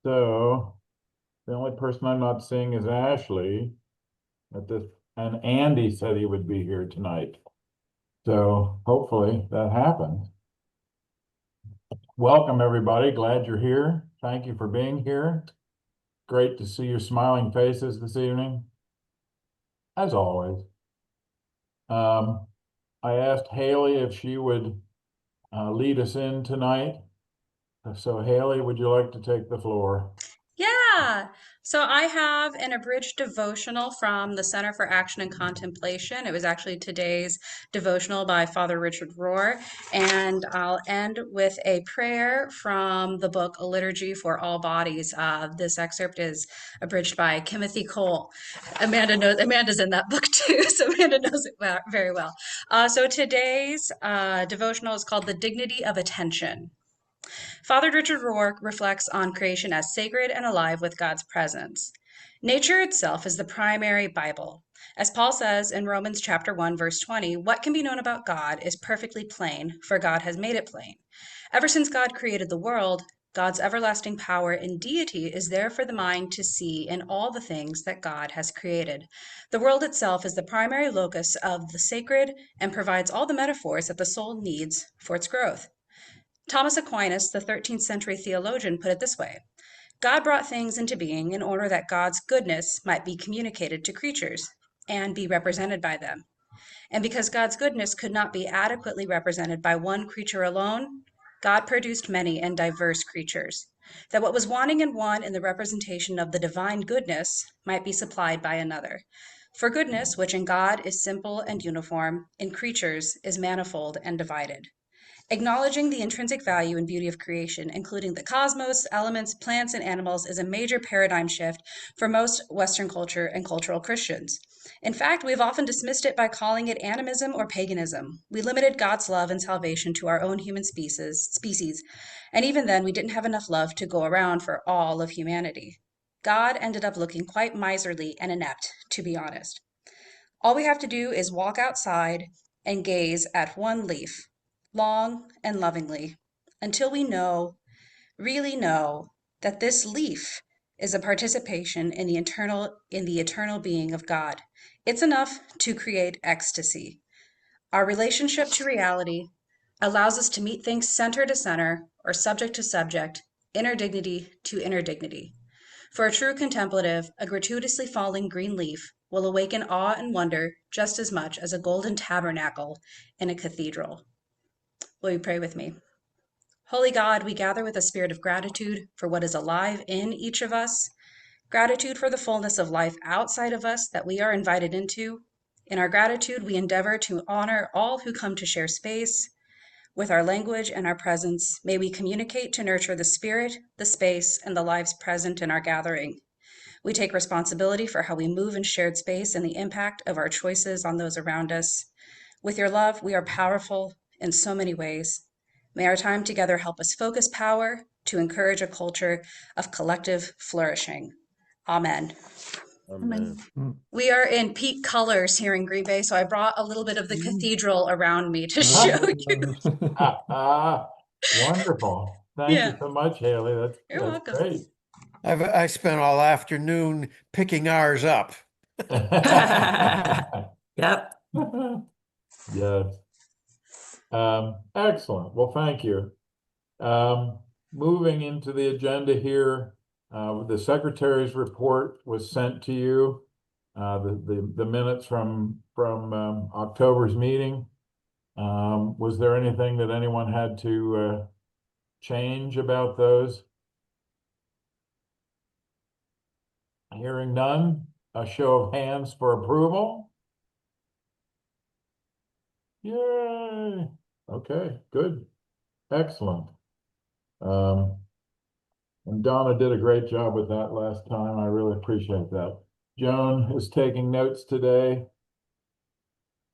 So the only person I'm not seeing is Ashley at this, and Andy said he would be here tonight. So hopefully that happens. Welcome, everybody. Glad you're here. Thank you for being here. Great to see your smiling faces this evening, as always. I asked Haley if she would lead us in tonight. So Haley, would you like to take the floor? Yeah. So I have an abridged devotional from the Center for Action and Contemplation. It was actually today's devotional by Father Richard Rohr. And I'll end with a prayer from the book A Liturgy for All Bodies. This excerpt is abridged by Timothy Cole. Amanda's in that book too, so Amanda knows it very well. So today's devotional is called The Dignity of Attention. Father Richard Rohr reflects on creation as sacred and alive with God's presence. Nature itself is the primary Bible. As Paul says in Romans chapter 1 verse 20, what can be known about God is perfectly plain, for God has made it plain. Ever since God created the world, God's everlasting power and deity is there for the mind to see in all the things that God has created. The world itself is the primary locus of the sacred and provides all the metaphors that the soul needs for its growth. Thomas Aquinas, the 13th century theologian, put it this way: God brought things into being in order that God's goodness might be communicated to creatures and be represented by them. And because God's goodness could not be adequately represented by one creature alone, God produced many and diverse creatures, that what was wanting in one in the representation of the divine goodness might be supplied by another. For goodness, which in God is simple and uniform, in creatures is manifold and divided. Acknowledging the intrinsic value and beauty of creation, including the cosmos, elements, plants, and animals, is a major paradigm shift for most Western culture and cultural Christians. In fact, we have often dismissed it by calling it animism or paganism. We limited God's love and salvation to our own human species, and even then, we didn't have enough love to go around for all of humanity. God ended up looking quite miserly and inept, to be honest. All we have to do is walk outside and gaze at one leaf, long and lovingly, until we know, really know, that this leaf is a participation in the eternal being of God. It's enough to create ecstasy. Our relationship to reality allows us to meet things center to center or subject to subject, inner dignity to inner dignity. For a true contemplative, a gratuitously falling green leaf will awaken awe and wonder just as much as a golden tabernacle in a cathedral. Will you pray with me? Holy God, we gather with a spirit of gratitude for what is alive in each of us, gratitude for the fullness of life outside of us that we are invited into. In our gratitude, we endeavor to honor all who come to share space. With our language and our presence, may we communicate to nurture the spirit, the space, and the lives present in our gathering. We take responsibility for how we move in shared space and the impact of our choices on those around us. With your love, we are powerful in so many ways. May our time together help us focus power to encourage a culture of collective flourishing. Amen. Amen. We are in peak colors here in Green Bay, so I brought a little bit of the cathedral around me to show you. Wonderful. Thank you Yeah, so much, Haley. That's you're that's welcome. great. I spent all afternoon picking ours up. Yep. Yes. Excellent. Well, thank you. Um, Moving into the agenda here, the secretary's report was sent to you. The minutes from October's meeting. Was there anything that anyone had to change about those? Hearing none, a show of hands for approval. Yay. Okay, good. Excellent. Um, and Donna did a great job with that last time. I really appreciate that. Joan is taking notes today.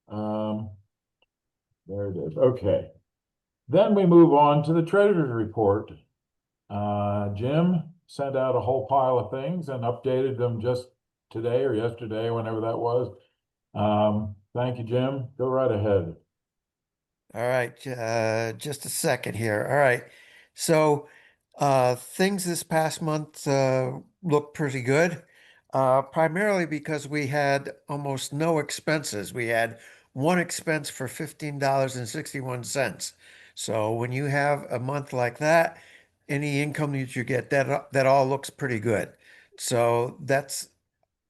Um, there it is. Okay. Then we move on to the treasurer's report. Jim sent out a whole pile of things and updated them just today or yesterday, whenever that was. Thank you, Jim. Go right ahead. All right, just a second here. All right. So Things this past month look pretty good, primarily because we had almost no expenses. We had one expense for $15.61. So when you have a month like that, any income that you get, that all looks pretty good. So that's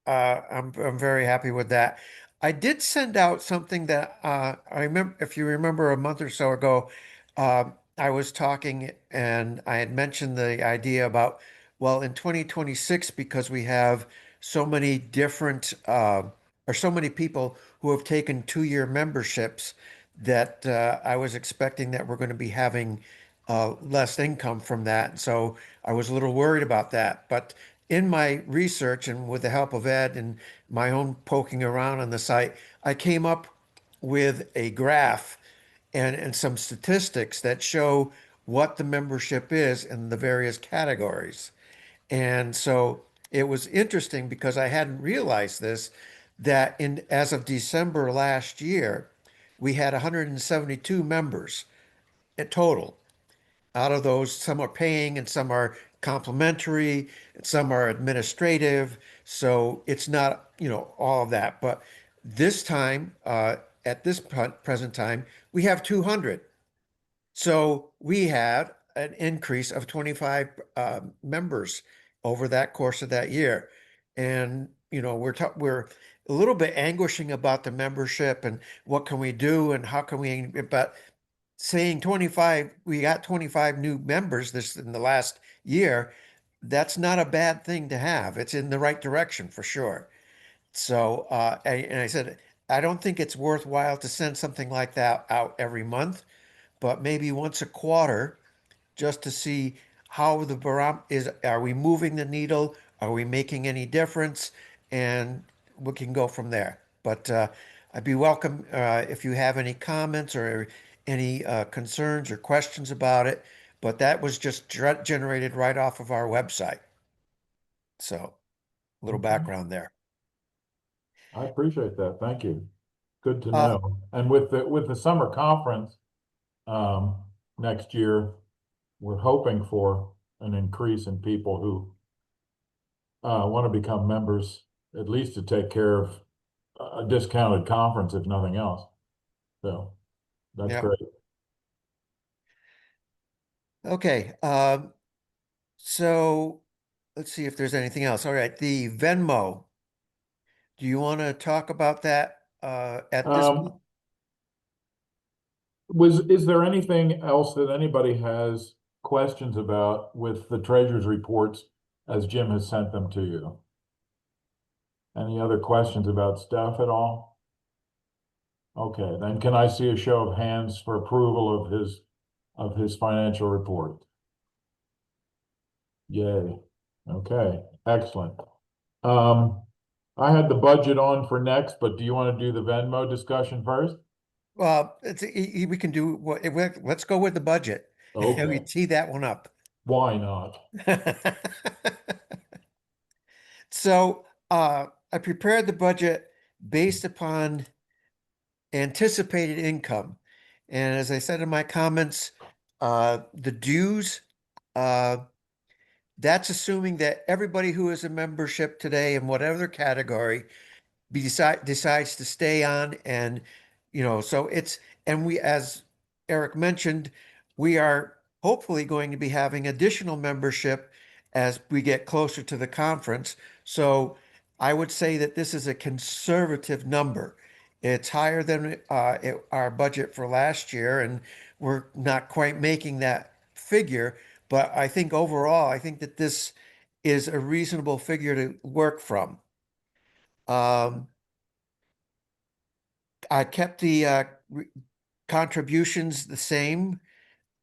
I'm very happy with that. I did send out something that I remember, if you remember a month or so ago, I was talking and I had mentioned the idea about, well, in 2026, because we have so many different or so many people who have taken 2-year memberships, that I was expecting that we're going to be having less income from that. So I was a little worried about that. But in my research and with the help of Ed and my own poking around on the site, I came up with a graph and some statistics that show what the membership is in the various categories. And so it was interesting because I hadn't realized this, that in as of December last year, we had 172 members in total. Out of those, some are paying and some are complimentary, and some are administrative. So it's not, all of that. But this time, at this present time, we have 200. So we had an increase of 25 members over that course of that year. And, we're a little bit anguishing about the membership and what can we do and how can we, but saying 25, we got 25 new members this in the last year, that's not a bad thing to have. It's in the right direction for sure. So, and I said, I don't think it's worthwhile to send something like that out every month, but maybe once a quarter, just to see how the barometer is. Are we moving the needle? Are we making any difference? And we can go from there. But I'd be welcome if you have any comments or any concerns or questions about it. But that was just generated right off of our website. So a little Okay. background there. I appreciate that. Thank you. Good to Uh, know. And with the summer conference, um, next year, we're hoping for an increase in people who want to become members, at least to take care of a discounted conference, if nothing else. So that's yeah. great. Okay. So let's see if there's anything else. All right. The Venmo. Do you want to talk about that at this? Um, is there anything else that anybody has questions about with the treasurer's reports as Jim has sent them to you? Any other questions about staff at all? Okay, then can I see a show of hands for approval of his financial report? Yay. Okay, excellent. Um, I had the budget on for next, but do you want to do the Venmo discussion first? Well, we can do what, let's go with the budget. We Okay, tee that one up. why not? So, I prepared the budget based upon anticipated income. And as I said in my comments, the dues, uh, that's assuming that everybody who is a membership today in whatever category decides to stay on, and so it's, and we, as Eric mentioned, we are hopefully going to be having additional membership as we get closer to the conference. So I would say that this is a conservative number. It's higher than our budget for last year, and we're not quite making that figure. But I think overall, I think that this is a reasonable figure to work from. Um, I kept the contributions the same.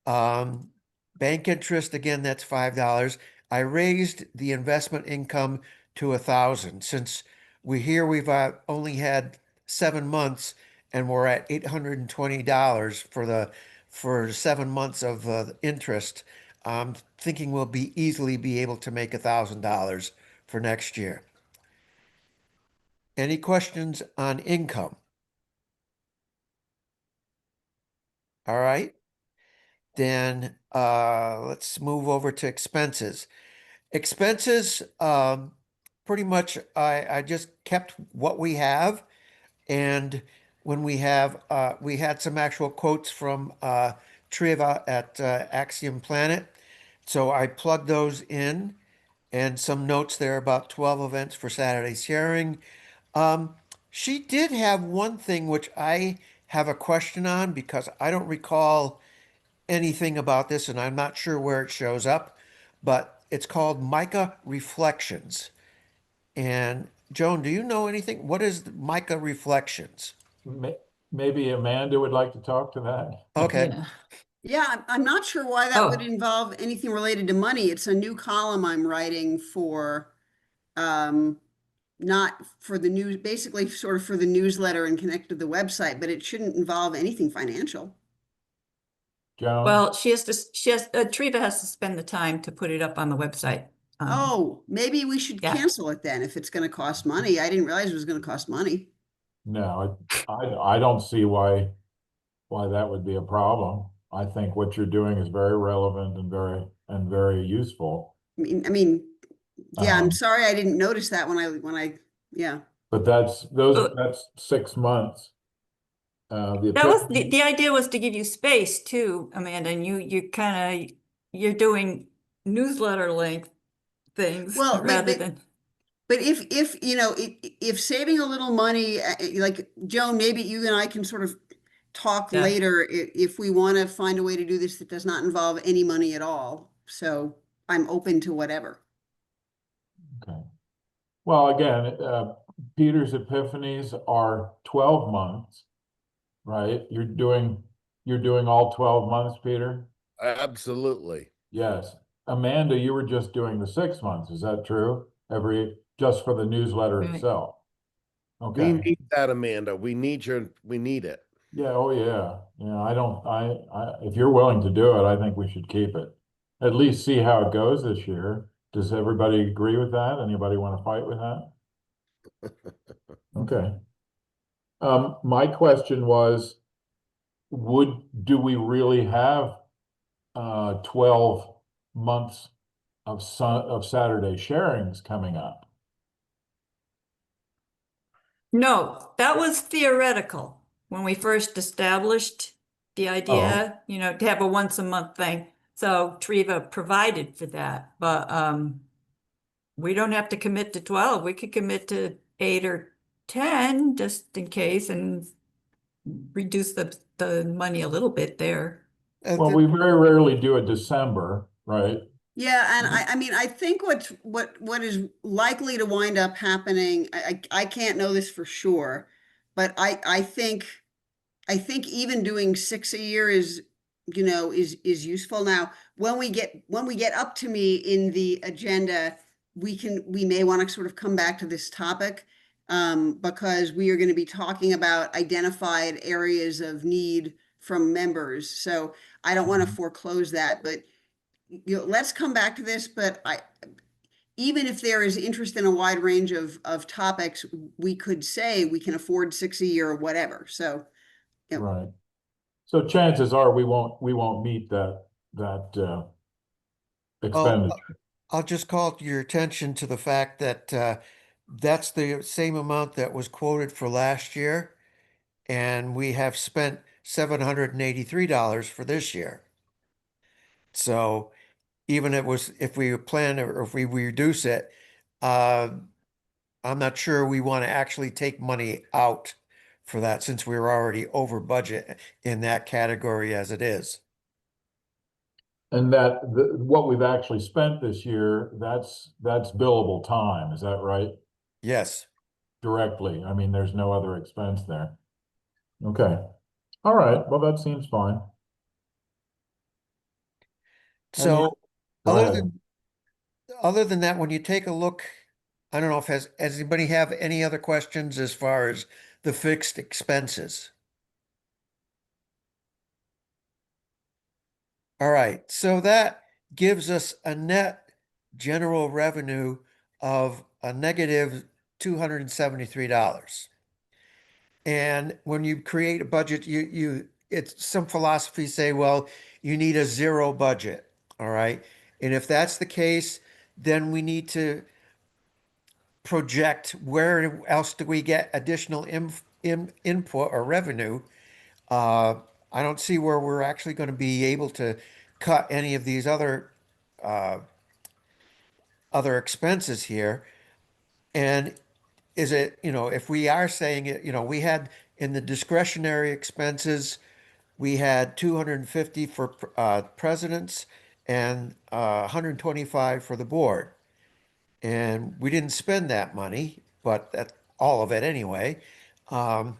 Um, Bank interest, again, that's $5. I raised the investment income to 1,000 since we've only had 7 months and we're at $820 for 7 months of interest. I'm thinking we'll be easily be able to make $1,000 for next year. Any questions on income? All right. Then Let's move over to expenses. Expenses, pretty much I just kept what we have. And when we had some actual quotes from Triva at Axiom Planet. So I plugged those in and some notes there about 12 events for Saturday sharing. Um, she did have one thing which I have a question on because I don't recall anything about this and I'm not sure where it shows up, but it's called Micah Reflections. And Joan, do you know anything? What is Micah Reflections? May- Maybe Amanda would like to talk to that. Okay. Yeah. Yeah, I'm not sure why that would Oh, involve anything related to money. It's a new column I'm writing for, um, not for the news, basically sort of for the newsletter and connect to the website, but it shouldn't involve anything financial. Joan? well, Triva has to spend the time to put it up on the website. Oh, maybe we should Yeah. cancel it then if it's going to cost money. I didn't realize it was going to cost money. No, I don't see why that would be a problem. I think what you're doing is very relevant and very useful. I mean, yeah, I'm Um, sorry I didn't notice that yeah. but Uh, that's 6 months. The That was epiphany, the idea was to give you space too, Amanda, and you're doing newsletter length things Well, rather than, but if you know if saving a little money, like Joan, maybe you and I can sort of talk yeah. later if we want to find a way to do this that does not involve any money at all. So I'm open to whatever. okay. Well, again, Peter's epiphanies are 12 months, right? You're doing all 12 months, Peter? Absolutely. Yes. Amanda, you were just doing the 6 months. Is that true? Just for the newsletter Right. itself. We Okay. need that, Amanda. We need it. Yeah. Oh, yeah. Yeah. If you're willing to do it, I think we should keep it. At least see how it goes this year. Does everybody agree with that? Anybody want to fight with that? Okay. My question was, do we really have 12 months of Saturday sharings coming up? No, that was theoretical when we first established the Oh, idea, to have a once a month thing. So Triva provided for that, but we don't have to commit to 12. We could commit to 8 or 10 just in case and reduce the money a little bit there. well, we very rarely do a December, right? Yeah, and I mean, I think what is likely to wind up happening, I can't know this for sure, but I think even doing six a year is useful. Now, when we get up to me in the agenda, we may want to sort of come back to this topic, because we are going to be talking about identified areas of need from members. So I don't want to foreclose that, but let's come back to this. But even if there is interest in a wide range of topics, we could say we can afford six a year or whatever. So. Yep. Right. So chances are we won't meet that Well, expenditure. I'll just call your attention to the fact that that's the same amount that was quoted for last year, and we have spent $783 for this year. So even if we plan or if we reduce it, uh, I'm not sure we want to actually take money out for that since we're already over budget in that category as it is. And what we've actually spent this year, that's billable time. Is that right? Yes. Directly. I mean, there's no other expense there. Okay. All right. Well, that seems fine. So Go other ahead. than other than that, when you take a look, I don't know if has anybody have any other questions as far as the fixed expenses? All right, so that gives us a net general revenue of a negative $273. And when you create a budget, you it's some philosophies say, well, you need a zero budget, all right? And if that's the case, then we need to project where else do we get additional input or revenue. Uh, I don't see where we're actually going to be able to cut any of these other expenses here. And is it, if we are saying it, we had in the discretionary expenses, we had 250 for presidents and 125 for the board. And we didn't spend that money, but that all of it anyway. Um,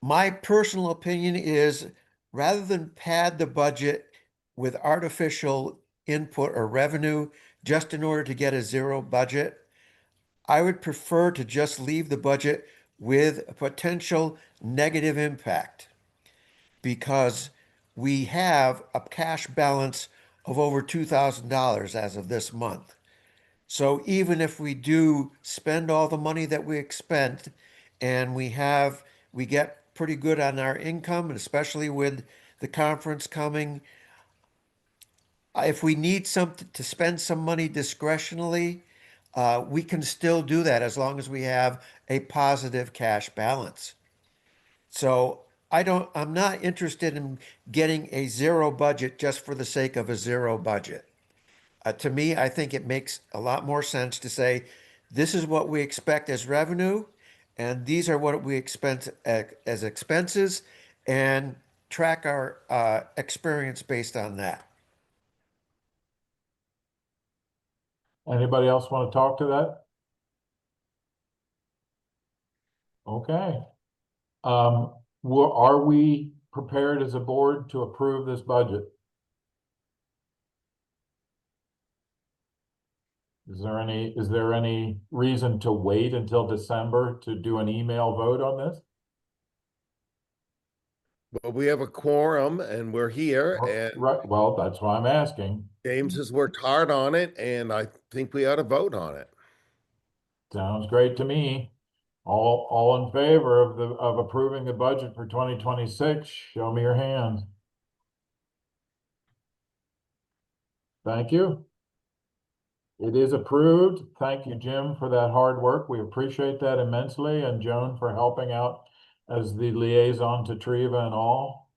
my personal opinion is rather than pad the budget with artificial input or revenue just in order to get a zero budget, I would prefer to just leave the budget with a potential negative impact because we have a cash balance of over $2,000 as of this month. So even if we do spend all the money that we expend and we get pretty good on our income, and especially with the conference coming, if we need something to spend some money discretionally, we can still do that as long as we have a positive cash balance. So I'm not interested in getting a zero budget just for the sake of a zero budget. To me, I think it makes a lot more sense to say, this is what we expect as revenue, and these are what we expense as expenses, and track our experience based on that. Anybody else want to talk to that? Okay. Are we prepared as a board to approve this budget? Is there any reason to wait until December to do an email vote on this? But we have a quorum and we're here and Right, well, that's why I'm asking. James has worked hard on it and I think we ought to vote on it. Sounds great to me. All in favor of approving the budget for 2026, show me your hands. Thank you. It is approved. Thank you, Jim, for that hard work. We appreciate that immensely, and Joan for helping out as the liaison to Triva and all.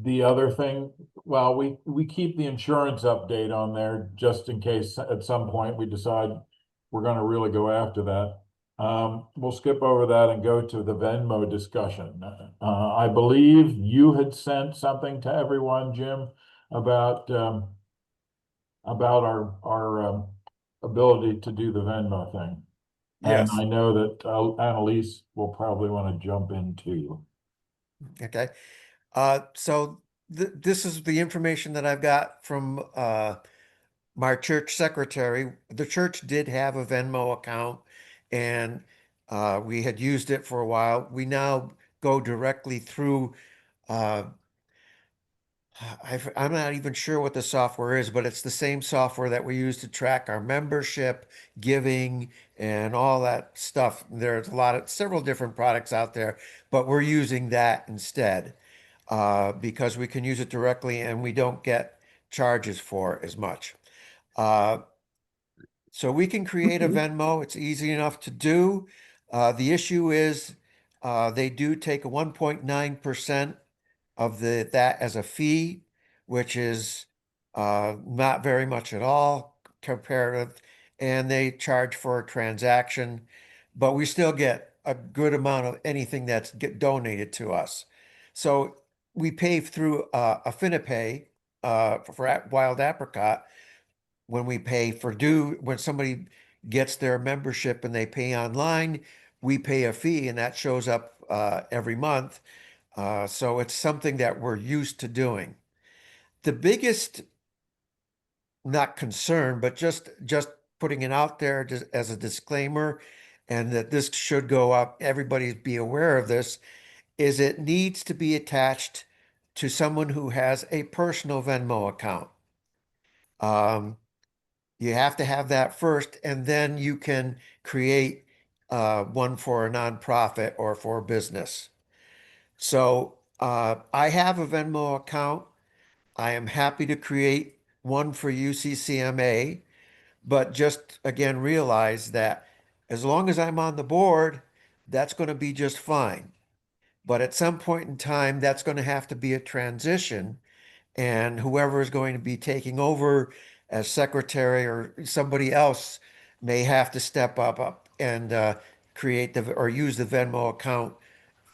The other thing, well, we keep the insurance update on there just in case at some point we decide we're going to really go after that. We'll skip over that and go to the Venmo discussion. I believe you had sent something to everyone, Jim, about our ability to do the Venmo thing. And Yes. I know that Annalise will probably want to jump in too. Okay. So this is the information that I've got from my church secretary. The church did have a Venmo account, and we had used it for a while. We now go directly through. Uh, I'm not even sure what the software is, but it's the same software that we use to track our membership, giving, and all that stuff. There's several different products out there, but we're using that instead because we can use it directly and we don't get charges for as much. So we can create a Venmo. It's easy enough to do. The issue is they do take a 1.9% of that as a fee, which is not very much at all comparative, and they charge for a transaction, but we still get a good amount of anything that's donated to us. So we pay through Affinipay for Wild Apricot when we pay for due, when somebody gets their membership and they pay online, we pay a fee and that shows up every month. So it's something that we're used to doing. The biggest, not concern, but just putting it out there just as a disclaimer, and that this should go up, everybody be aware of this, is it needs to be attached to someone who has a personal Venmo account. You have to have that first, and then you can create one for a nonprofit or for business. So I have a Venmo account. I am happy to create one for UCCMA, but just again realize that as long as I'm on the board, that's going to be just fine. But at some point in time, that's going to have to be a transition, and whoever is going to be taking over as secretary or somebody else may have to step up and create the or use the Venmo account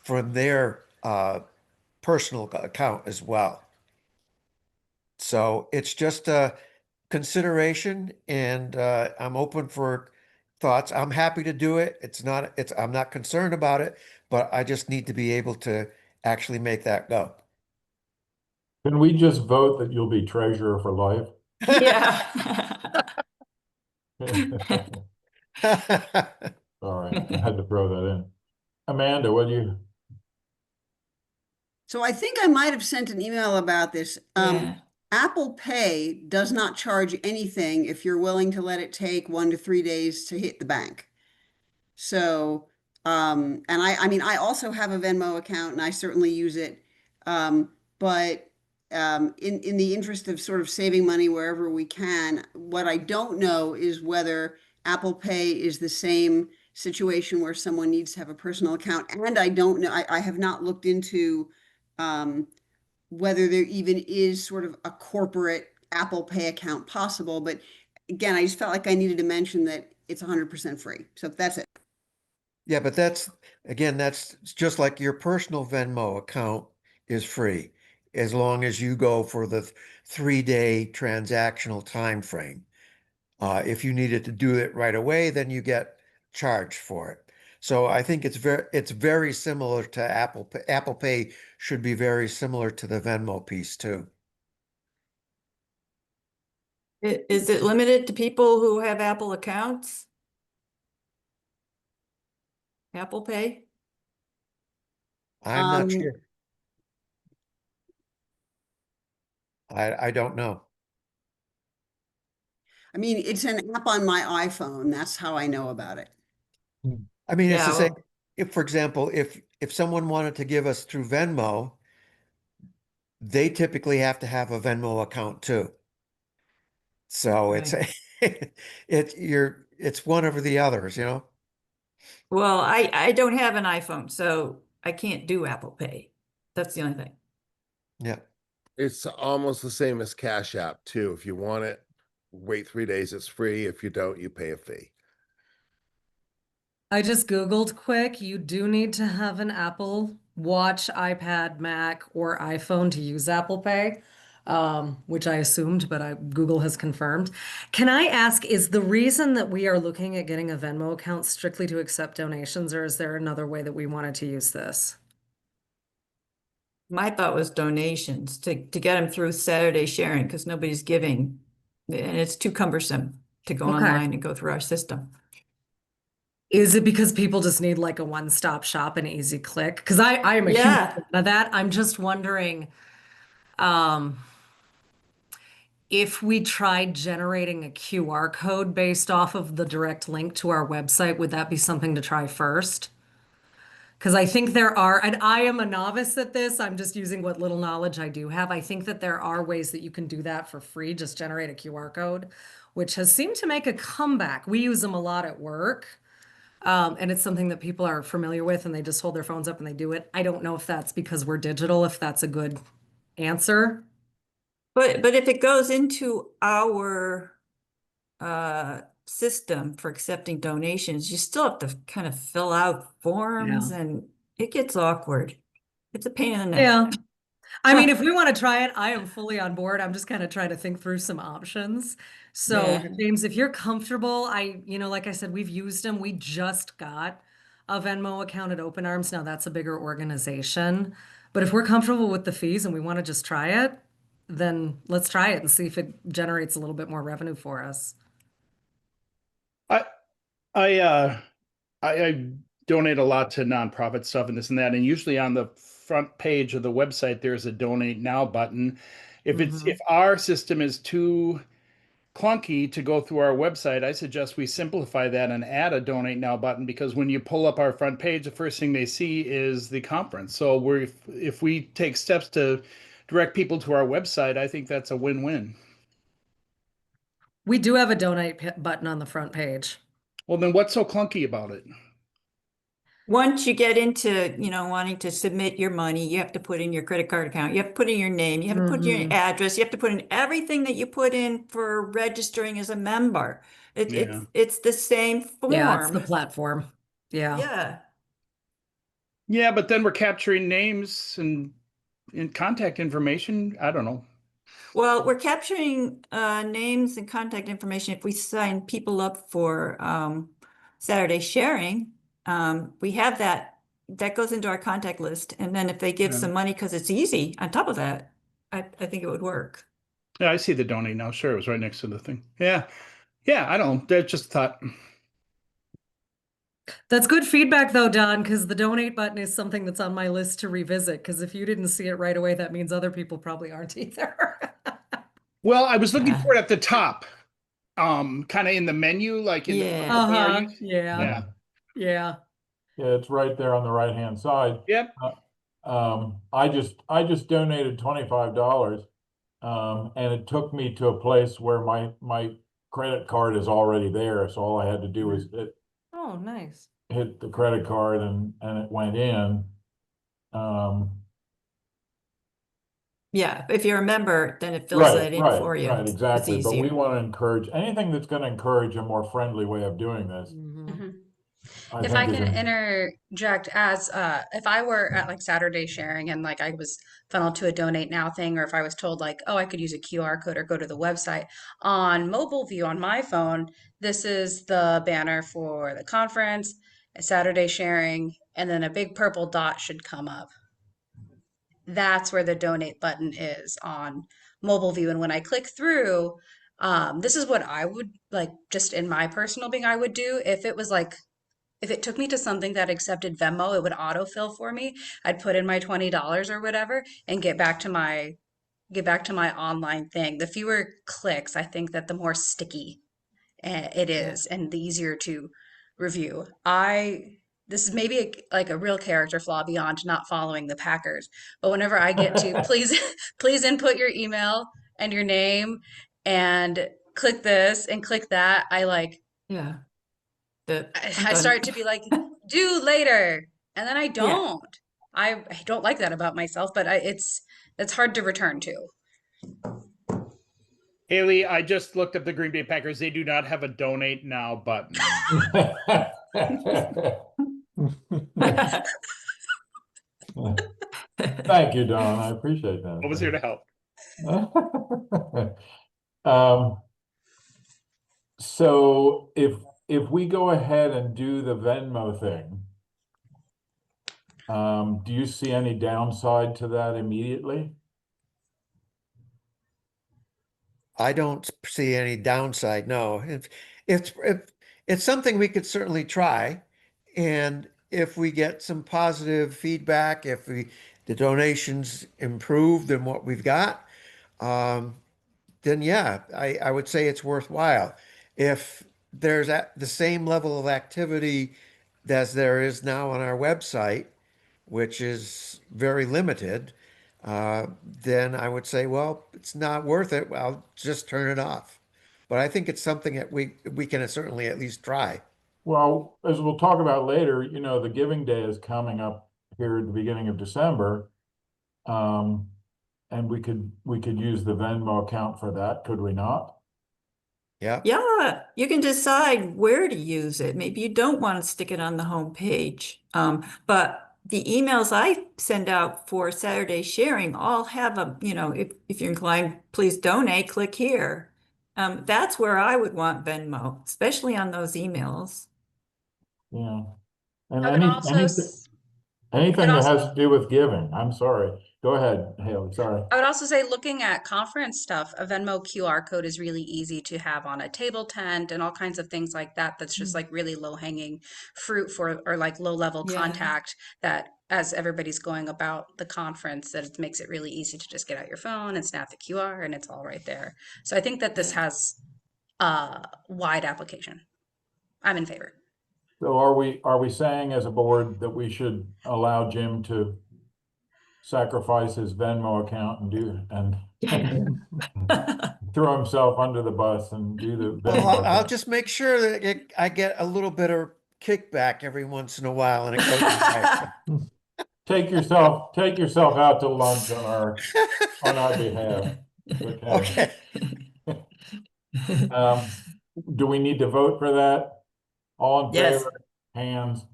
from their personal account as well. So it's just a consideration, and I'm open for thoughts. I'm happy to do it. I'm not concerned about it, but I just need to be able to actually make that go. Can we just vote that you'll be treasurer for life? Yeah. All right, I had to throw that in. Amanda, what do you? So I think I might have sent an email about this. Yeah. Apple Pay does not charge anything if you're willing to let it take 1 to 3 days to hit the bank. So, and I mean, I also have a Venmo account and I certainly use it. But in the interest of sort of saving money wherever we can, what I don't know is whether Apple Pay is the same situation where someone needs to have a personal account. And I don't know, I have not looked into whether there even is sort of a corporate Apple Pay account possible. But again, I just felt like I needed to mention that it's 100% free. So that's it. Yeah, but that's just like your personal Venmo account is free as long as you go for the 3-day transactional time frame. If you needed to do it right away, then you get charged for it. So I think it's very similar to Apple Pay. Apple Pay should be very similar to the Venmo piece too. Is it limited to people who have Apple accounts? Apple Pay? I'm not Um, sure. I don't know. I mean, it's an app on my iPhone. That's how I know about it. I mean, it's Yeah, the same. well, If, for example, if someone wanted to give us through Venmo, they typically have to have a Venmo account too. So it's right. it's one over the others, you know? Well, I don't have an iPhone, so I can't do Apple Pay. That's the only thing. Yeah. It's almost the same as Cash App too. If you want it, wait 3 days, it's free. If you don't, you pay a fee. I just Googled quick. You do need to have an Apple Watch, iPad, Mac, or iPhone to use Apple Pay, which I assumed, but Google has confirmed. Can I ask, is the reason that we are looking at getting a Venmo account strictly to accept donations, or is there another way that we wanted to use this? My thought was donations to get them through Saturday sharing because nobody's giving. And it's too cumbersome to go Okay. online and go through our system. Is it because people just need like a one-stop shop and easy click? Because I am a huge Yeah. fan of that. I'm just wondering, um, if we tried generating a QR code based off of the direct link to our website, would that be something to try first? Because I think there are, and I am a novice at this, I'm just using what little knowledge I do have. I think that there are ways that you can do that for free, just generate a QR code, which has seemed to make a comeback. We use them a lot at work. And it's something that people are familiar with and they just hold their phones up and they do it. I don't know if that's because we're digital, if that's a good answer. But if it goes into our system for accepting donations, you still have to kind of fill out forms Yeah. and it gets awkward. It's a pain in the neck. Yeah. I mean, if we want to try it, I am fully on board. I'm just kind of trying to think through some options. So, Yeah. James, if you're comfortable, like I said, we've used them. We just got a Venmo account at Open Arms. Now that's a bigger organization. But if we're comfortable with the fees and we want to just try it, then let's try it and see if it generates a little bit more revenue for us. I I uh I donate a lot to nonprofit stuff and this and that, and usually on the front page of the website there's a donate now button. If Mhm. our system is too clunky to go through our website, I suggest we simplify that and add a donate now button, because when you pull up our front page, the first thing they see is the conference. So if we take steps to direct people to our website, I think that's a win-win. We do have a donate button on the front page. Well, then what's so clunky about it? Once you get into, wanting to submit your money, you have to put in your credit card account, you have to put in your name, you have to put your Mhm. address, you have to put in everything that you put in for registering as a member. Yeah. It's the same Yeah, it's the form. platform. Yeah. Yeah. Yeah, but then we're capturing names and contact information. I don't know. Well, we're capturing names and contact information if we sign people up for Saturday sharing. We have that goes into our contact list. And then if they give Yeah. some money because it's easy on top of that, I think it would work. Yeah, I see the donate now. Sure, it was right next to the thing. Yeah. Yeah, I don't know. That's just a thought. That's good feedback though, Don, because the donate button is something that's on my list to revisit. Because if you didn't see it right away, that means other people probably aren't either. Well, I was looking Yeah. for it at the top, kind of in the menu, like in the Yeah. Uh-huh. areas. Yeah. Yeah. Yeah. Yeah, it's right there on the right-hand side. Yep. I just donated $25, and it took me to a place where my credit card is already there. So all I had to do was Oh, nice. hit the credit card and it went in. Yeah. If you're a member, then it fills that in for you. Right, It's exactly. But we easier. want to encourage anything that's going to encourage a more friendly way of doing this. Mhm. Mhm. I If I think is can a- interject, as if I were at like Saturday sharing and like I was funneled to a donate now thing, or if I was told like, oh, I could use a QR code or go to the website on mobile view on my phone, this is the banner for the conference, a Saturday sharing, and then a big purple dot should come up. That's where the donate button is on mobile view. And when I click through, this is what I would like, just in my personal being, I would do if it was like if it took me to something that accepted Venmo, it would autofill for me. I'd put in my $20 or whatever and get back to my online thing. The fewer clicks, I think that the more sticky it Yeah. is and the easier to review. I this is maybe like a real character flaw beyond not following the Packers, but whenever I get to please please input your email and your name and click this and click that, I like Yeah. I'm I done. start to be like, do later. And then I Yeah. don't. I don't like that about myself, but it's hard to return to. Haley, I just looked up the Green Bay Packers. They do not have a donate now button. Thank you, Don. I appreciate I was here to help. that. So if we go ahead and do the Venmo thing, do you see any downside to that immediately? I don't see any downside, no. It's something we could certainly try. And if we get some positive feedback, if the donations improve than what we've got, um, then yeah, I would say it's worthwhile. If there's the same level of activity as there is now on our website, which is very limited, then I would say, well, it's not worth it. I'll just turn it off. But I think it's something that we can certainly at least try. Well, as we'll talk about later, the Giving Day is coming up here at the beginning of December. And we could use the Venmo account for that, could we not? Yeah. Yeah, you can decide where to use it. Maybe you don't want to stick it on the home page. But the emails I send out for Saturday sharing all have if you're inclined, please donate, click here. That's where I would want Venmo, especially on those emails. Yeah. And I would also anything that has to do with giving. I'm sorry. Go ahead, Haley. Sorry. I would also say looking at conference stuff, a Venmo QR code is really easy to have on a table tent and all kinds of things like that. That's just like really low hanging fruit for or like low level Yeah. contact that as everybody's going about the conference, that it makes it really easy to just get out your phone and snap the QR and it's all right there. So I think that this has wide application. I'm in favor. So are we saying as a board that we should allow Jim to sacrifice his Venmo account and throw himself under the bus and do the Well, Venmo I'll account? just make sure that I get a little bit of kickback every once in a while and it goes away. Take yourself out to lunch on our behalf. Okay. Okay. Do we need to vote for that? All in Yes. favor? Hands.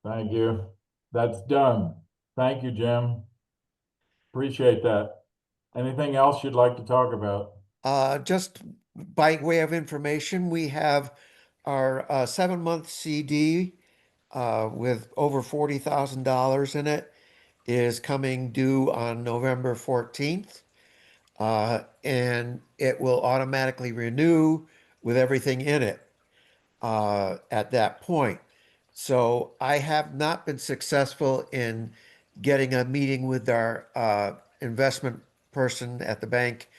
Thank you. That's done. Thank you, Jim. Appreciate that. Anything else you'd like to talk about? Just by way of information, we have our 7-month CD with over $40,000 in it is coming due on November 14th. And it will automatically renew with everything in it at that point. So I have not been successful in getting a meeting with our investment person at the bank,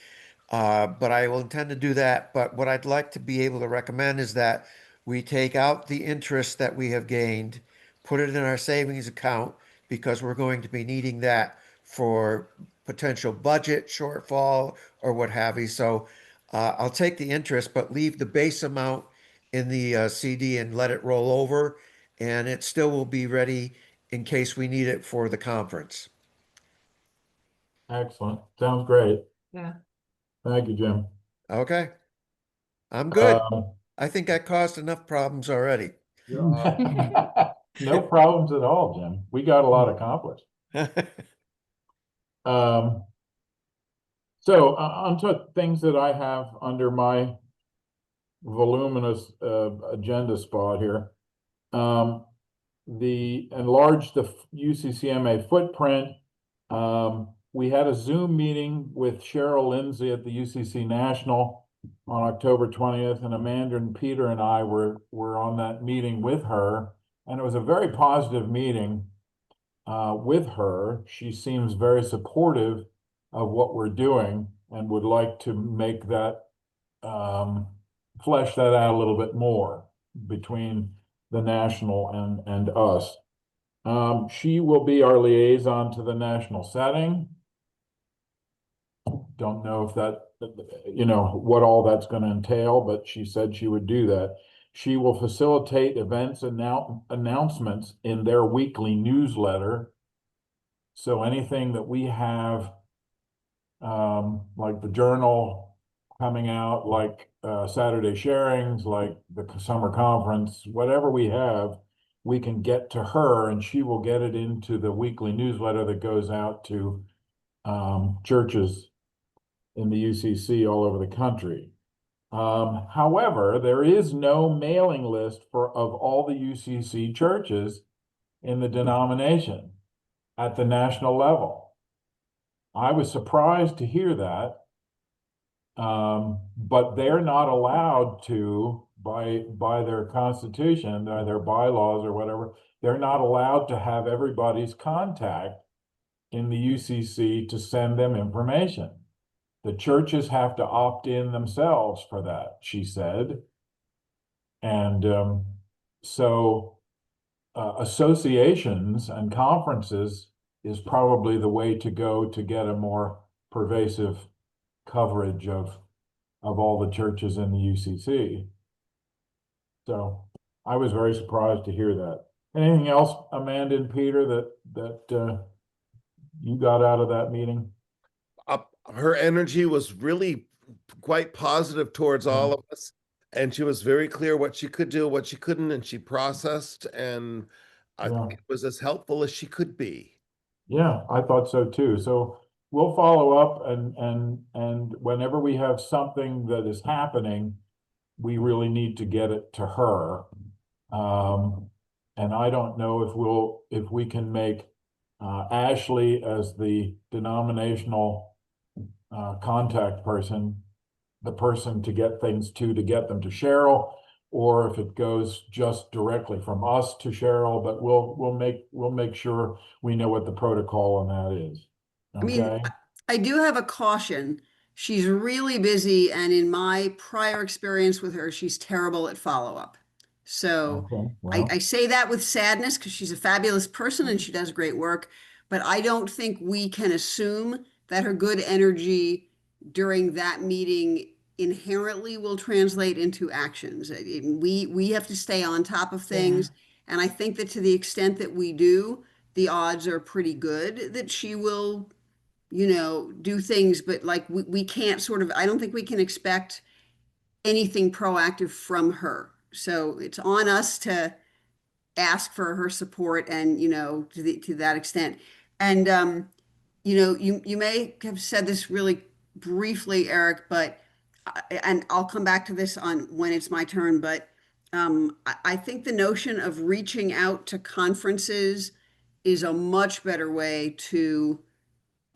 but I will intend to do that. But what I'd like to be able to recommend is that we take out the interest that we have gained, put it in our savings account, because we're going to be needing that for potential budget shortfall or what have you. So I'll take the interest, but leave the base amount in the CD and let it roll over, and it still will be ready in case we need it for the conference. Excellent. Sounds great. Yeah. Thank you, Jim. Okay, I'm good. Um, I think I caused enough problems already. no problems at all, Jim. We got a lot accomplished. Um, so onto things that I have under my voluminous agenda spot here. The enlarge the UCCMA footprint. We had a Zoom meeting with Cheryl Lindsay at the UCC National on October 20th, and Amanda and Peter and I were on that meeting with her, and it was a very positive meeting with her. She seems very supportive of what we're doing and would like to make that flesh that out a little bit more between the national and us. She will be our liaison to the national setting. Don't know if that, what all that's going to entail, but she said she would do that. She will facilitate events and announcements in their weekly newsletter. So anything that we have, like the journal coming out, like Saturday sharings, like the summer conference, whatever we have, we can get to her and she will get it into the weekly newsletter that goes out to churches in the UCC all over the country. However, there is no mailing list of all the UCC churches in the denomination at the national level. I was surprised to hear that, but they're not allowed to, by their constitution, their bylaws or whatever, they're not allowed to have everybody's contact in the UCC to send them information. The churches have to opt in themselves for that, she said. And so associations and conferences is probably the way to go to get a more pervasive coverage of all the churches in the UCC. So I was very surprised to hear that. Anything else, Amanda and Peter, that you got out of that meeting? Her energy was really quite positive towards all of us. And she was very clear what she could do, what she couldn't, and she processed. And I think it was as helpful as she could be. Yeah, I thought so too. So we'll follow up and whenever we have something that is happening, we really need to get it to her. And I don't know if we can make Ashley as the denominational contact person, the person to get things to get them to Cheryl, or if it goes just directly from us to Cheryl, but we'll make sure we know what the protocol on that is. I mean, Okay. I do have a caution. She's really busy, and in my prior experience with her, she's terrible at follow-up. So Okay, I well, say that with sadness because she's a fabulous person and she does great work, but I don't think we can assume that her good energy during that meeting inherently will translate into actions. We have to stay on top of things, and I think that to the extent that we do, the odds are pretty good that she will, do things, but like we can't sort of, I don't think we can expect anything proactive from her. So it's on us to ask for her support and, to that extent. And, you may have said this really briefly, Eric, but, and I'll come back to this on when it's my turn, but I think the notion of reaching out to conferences is a much better way to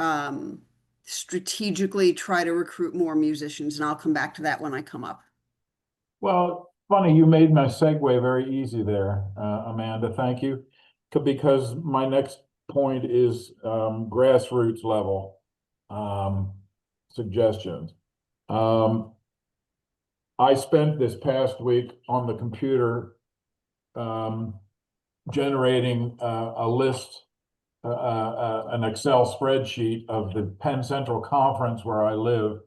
um, strategically try to recruit more musicians, and I'll come back to that when I come up. well, funny, you made my segue very easy there, Amanda, thank you. Because my next point is grassroots level um, suggestions. I spent this past week on the computer um, generating a list, an Excel spreadsheet of the Penn Central Conference where I live,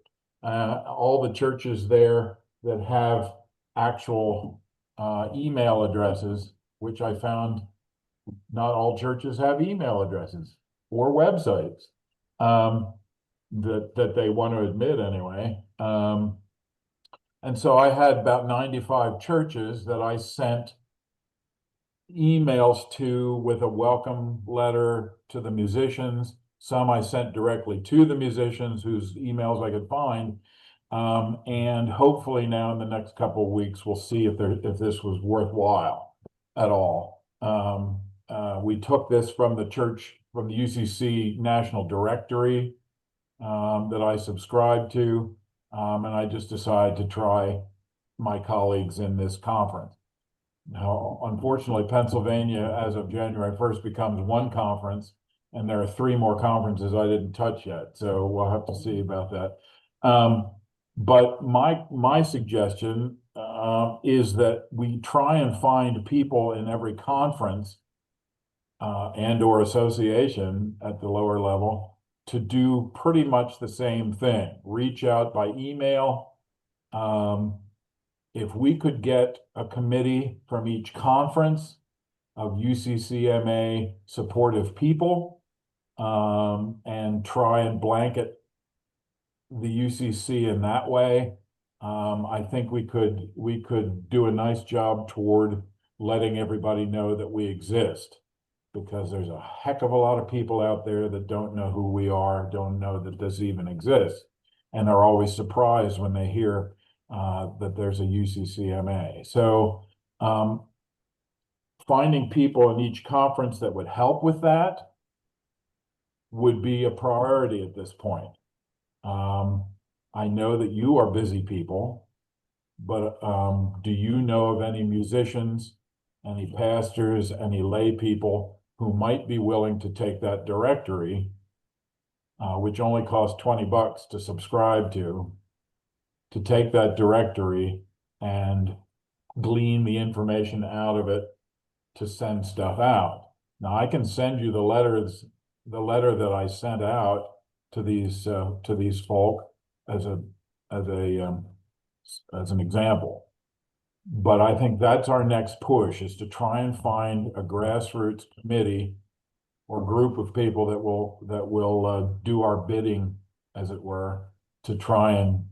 all the churches there that have actual email addresses, which I found not all churches have email addresses or websites that they want to admit anyway. And so I had about 95 churches that I sent emails to with a welcome letter to the musicians. Some I sent directly to the musicians whose emails I could find. And hopefully now in the next couple of weeks, we'll see if this was worthwhile at all. We took this from the UCC National Directory that I subscribe to, and I just decided to try my colleagues in this conference. Now, unfortunately, Pennsylvania, as of January 1st, becomes one conference, and there are 3 more conferences I didn't touch yet, so we'll have to see about that. But my suggestion is that we try and find people in every conference and or association at the lower level to do pretty much the same thing. Reach out by email. If we could get a committee from each conference of UCCMA supportive people and try and blanket the UCC in that way, I think we could do a nice job toward letting everybody know that we exist, because there's a heck of a lot of people out there that don't know who we are, don't know that this even exists, and are always surprised when they hear that there's a UCCMA. So finding people in each conference that would help with that would be a priority at this point. I know that you are busy people, but do you know of any musicians, any pastors, any lay people who might be willing to take that directory, which only costs $20 to subscribe to take that directory and glean the information out of it to send stuff out? Now, I can send you the letter that I sent out to these folk as an example. But I think that's our next push, is to try and find a grassroots committee or group of people that will do our bidding, as it were, to try and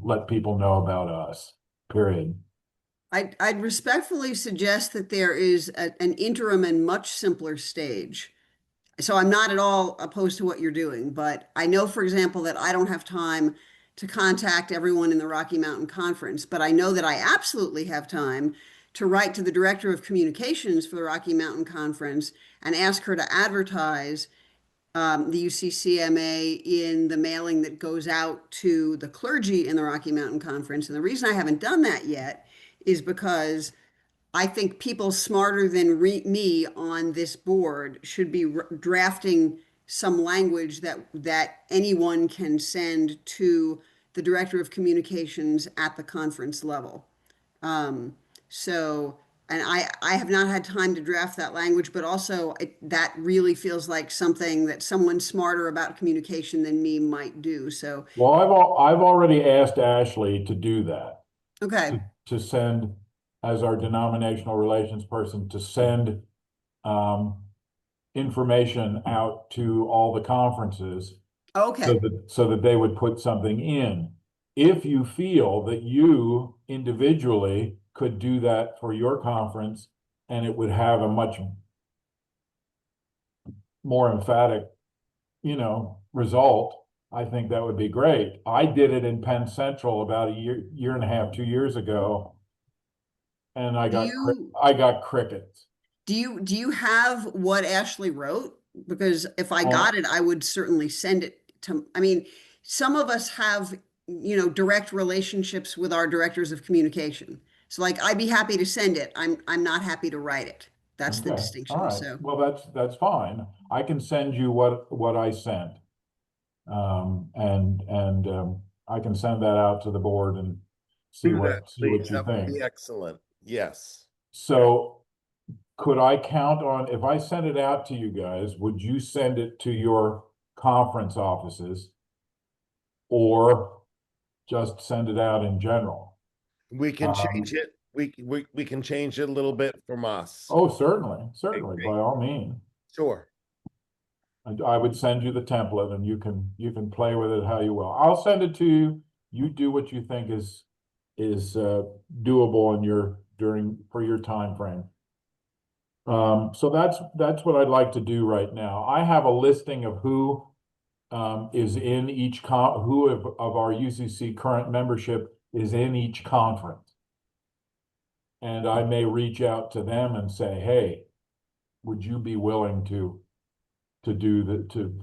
let people know about us, period. I'd respectfully suggest that there is an interim and much simpler stage. So I'm not at all opposed to what you're doing, but I know, for example, that I don't have time to contact everyone in the Rocky Mountain Conference, but I know that I absolutely have time to write to the Director of Communications for the Rocky Mountain Conference and ask her to advertise the UCCMA in the mailing that goes out to the clergy in the Rocky Mountain Conference. And the reason I haven't done that yet is because I think people smarter than me on this board should be drafting some language that anyone can send to the director of communications at the conference level. So, and I have not had time to draft that language, but also that really feels like something that someone smarter about communication than me might do. So, Well, I've already asked Ashley to do that, okay, to send, as our denominational relations person, to send information out to all the conferences okay. so that they would put something in. If you feel that you individually could do that for your conference and it would have a much more emphatic, result, I think that would be great. I did it in Penn Central about a year and a half, 2 years ago, and Do you I got crickets. do you have what Ashley wrote? Because if I got it, I would certainly send it to, I mean, some of us have, direct relationships with our directors of communication. So like, I'd be happy to send it. I'm not happy to write it. That's the Okay, all distinction. right. So, Well, that's fine. I can send you what I sent. And I can send that out to the board and see Do that, see please. what you That would think. be excellent. Yes. So could I count on, if I send it out to you guys, would you send it to your conference offices? Or just send it out in general? We can Um, change it. We can change it a little bit from us. Oh, certainly, Okay. by all means. Sure. And I would send you the template and you can play with it how you will. I'll send it to you. You do what you think is doable in for your time frame. So that's what I'd like to do right now. I have a listing of who is in who of our UCC current membership is in each conference. And I may reach out to them and say, hey, would you be willing to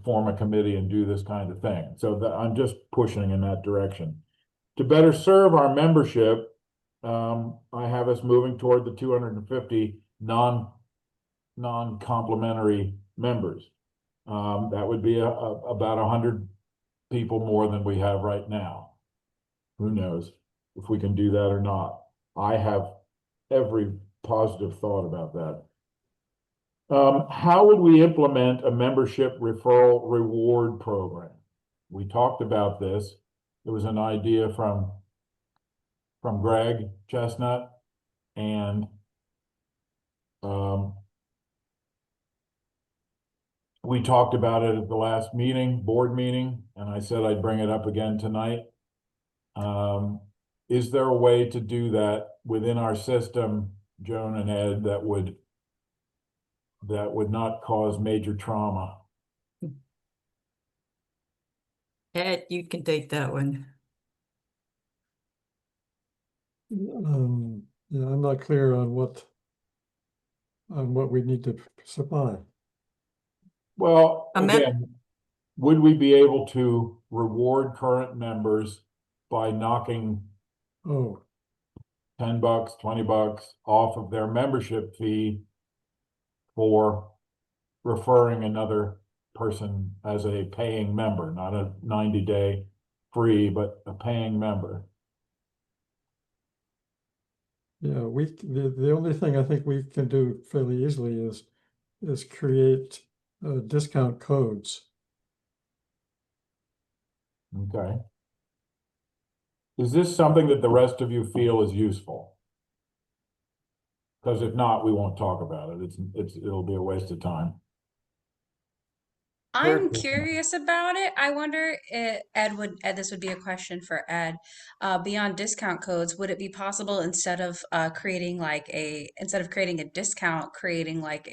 form a committee and do this kind of thing? So that I'm just pushing in that direction. To better serve our membership, I have us moving toward the 250 non-complimentary members. That would be about 100 people more than we have right now. Who knows if we can do that or not? I have every positive thought about that. How would we implement a membership referral reward program? We talked about this. There was an idea from Greg Chestnut, and we talked about it at the last board meeting, and I said I'd bring it up again tonight. Is there a way to do that within our system, Joan and Ed, that would not cause major trauma? Ed, you can take that one. Yeah, I'm not clear on what we need to supply. Well, Amend- again, would we be able to reward current members by knocking Oh, $10, $20 off of their membership fee for referring another person as a paying member, not a 90-day free, but a paying member? yeah, the only thing I think we can do fairly easily is create discount codes. Okay. Is this something that the rest of you feel is useful? Because if not, we won't talk about it. It'll be a waste of time. I'm curious about it. I wonder if this would be a question for Ed. Beyond discount codes, would it be possible instead of creating a discount, creating like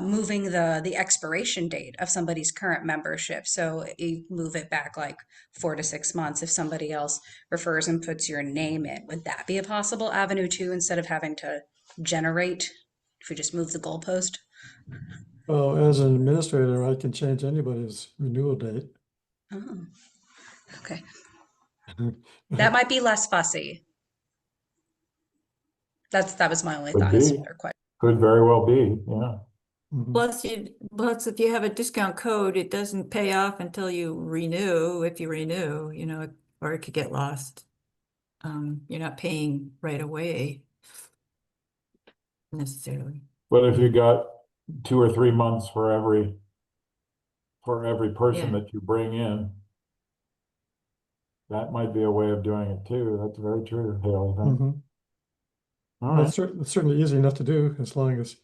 moving the expiration date of somebody's current membership? So you move it back like 4 to 6 months. If somebody else refers and puts your name in, would that be a possible avenue too, instead of having to generate, if we just move the goalpost? Well, as an administrator, I can change anybody's renewal date. Oh, okay. That might be less fussy. That was my only Could thought be. or question. Could very well be, yeah. Mhm. Plus if you have a discount code, it doesn't pay off until you renew, if you renew, you know, or it could get lost. You're not paying right away necessarily. But if you got 2 or 3 months for every person Yeah. that you bring in, that might be a way of doing it too. That's very true, Haley. Mhm. All Well, right. it's certainly easy enough to do as long as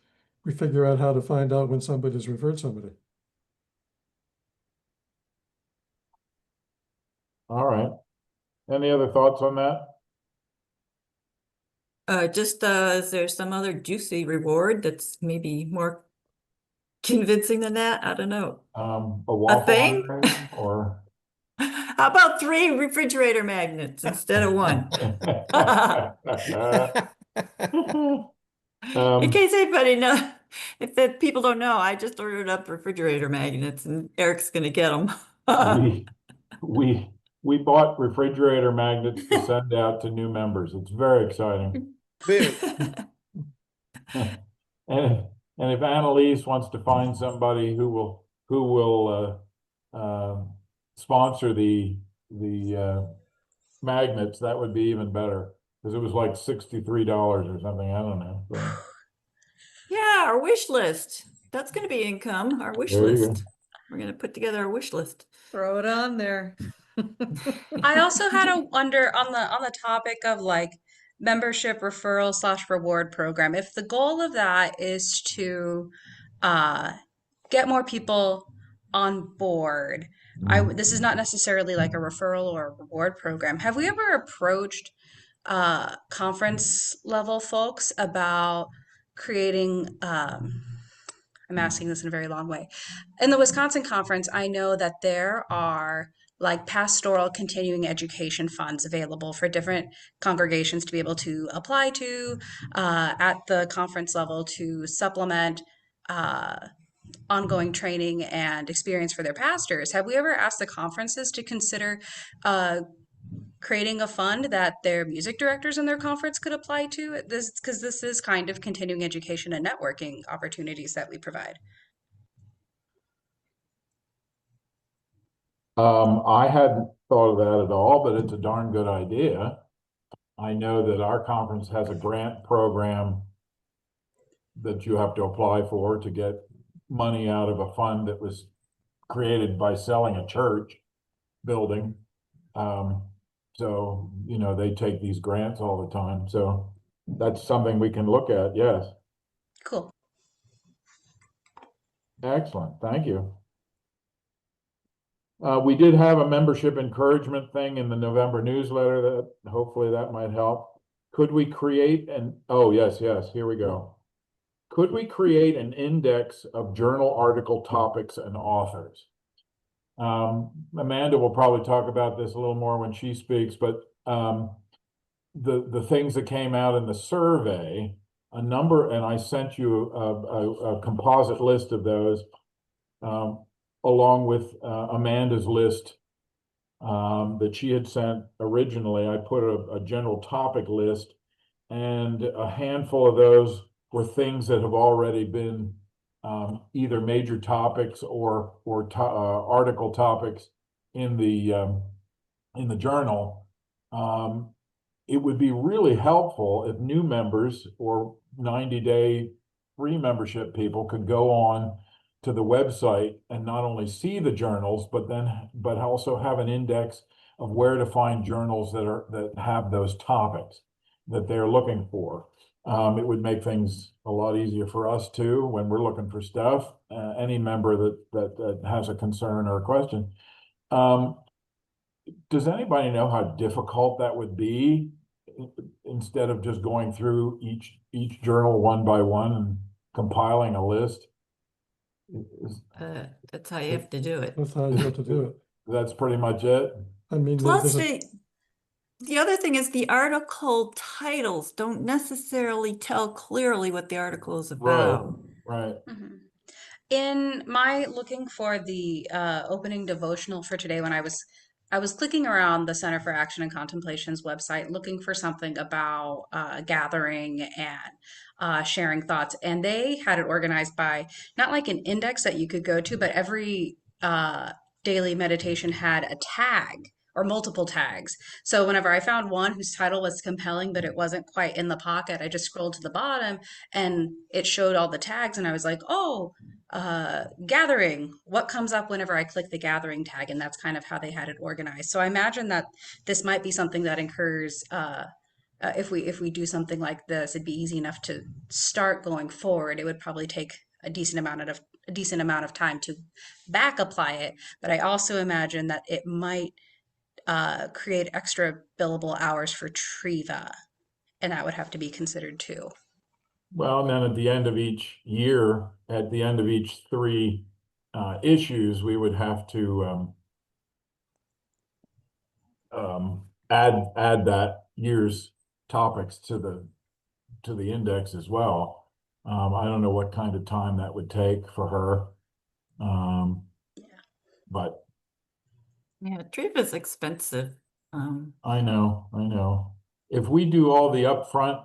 we figure out how to find out when somebody's referred somebody. All right. Any other thoughts on that? Is there some other juicy reward that's maybe more convincing than that? I don't know. A A waffle thing? iron or How about 3 refrigerator magnets instead of 1? In case anybody know, if that people don't know, I just ordered up refrigerator magnets and Eric's gonna get them. we we we bought refrigerator magnets to send out to new members. It's very exciting. Very. And and if Annalise wants to find somebody who will sponsor the magnets, that would be even better because it was like $63 or something. I don't know. So, Yeah, our wish list. That's gonna be income, our wish there you list. go. We're gonna put together our wish list. Throw it on there. I also had a wonder on the topic of like membership referral slash reward program. If the goal of that is to uh, get more people on board, this is not necessarily like a referral or a reward program. Have we ever approached conference level folks about creating I'm asking this in a very long way. In the Wisconsin conference, I know that there are like pastoral continuing education funds available for different congregations to be able to apply to at the conference level to supplement ongoing training and experience for their pastors. Have we ever asked the conferences to consider creating a fund that their music directors in their conference could apply to? This because this is kind of continuing education and networking opportunities that we provide. I hadn't thought of that at all, but it's a darn good idea. I know that our conference has a grant program that you have to apply for to get money out of a fund that was created by selling a church building. So, you know, they take these grants all the time. So that's something we can look at. Yes. Cool. Excellent. Thank you. We did have a membership encouragement thing in the November newsletter that hopefully that might help. Could we create oh, yes, here we go. Could we create an index of journal article topics and authors? Amanda will probably talk about this a little more when she speaks, but the things that came out in the survey, a number, and I sent you a composite list of those, along with Amanda's list that she had sent originally. I put a general topic list, and a handful of those were things that have already been either major topics or article topics in the journal. It would be really helpful if new members or 90-day free membership people could go on to the website and not only see the journals, but also have an index of where to find journals that have those topics that they're looking for. It would make things a lot easier for us too when we're looking for stuff. Any member that has a concern or a question. Does anybody know how difficult that would be instead of just going through each journal one by one and compiling a list? That's how you have to do it. That's how you have to do it. That's pretty much it. I mean, Plus, there's the other thing is the article titles don't necessarily tell clearly what the article is about. Right. Mhm. In my looking for the opening devotional for today, when I was I was clicking around the Center for Action and Contemplation's website looking for something about gathering and sharing thoughts. And they had it organized by not like an index that you could go to, but every daily meditation had a tag or multiple tags. So whenever I found one whose title was compelling, but it wasn't quite in the pocket, I just scrolled to the bottom and it showed all the tags. And I was like, oh, gathering, what comes up whenever I click the gathering tag? And that's kind of how they had it organized. So I imagine that this might be something that incurs, if we do something like this, it'd be easy enough to start going forward. It would probably take a decent amount of time to back apply it. But I also imagine that it might create extra billable hours for Triva, and that would have to be considered too. Well, and then at the end of each year, at the end of each three issues, we would have to add that year's topics to the index as well. I don't know what kind of time that would take for her. But Yeah, Triva's expensive. I know. If we do all the upfront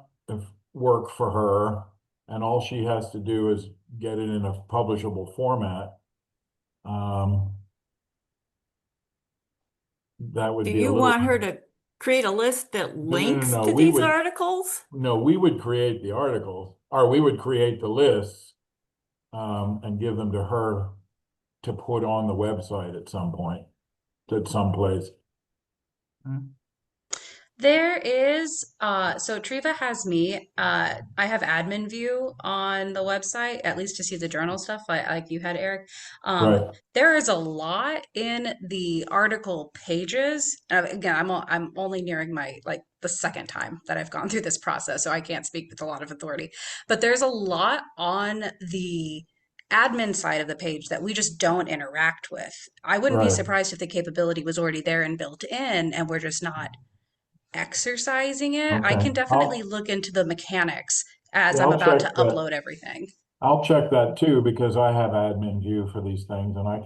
work for her and all she has to do is get it in a publishable format, that would Do be a you little. want her to create a list that links No, to we these would- articles? No, we would create the articles, or we would create the lists, and give them to her to put on the website at some point, at some place. There is, so Triva has me. I have admin view on the website, at least to see the journal stuff, like you had, Eric. Right. There is a lot in the article pages. Again, I'm only nearing my like the second time that I've gone through this process, so I can't speak with a lot of authority. But there's a lot on the admin side of the page that we just don't interact with. I wouldn't be Right. surprised if the capability was already there and built in, and we're just not exercising it. I Okay. can definitely look into the mechanics as Yeah, I'm I'll about check to that. upload everything. I'll check that too, because I have admin view for these things and I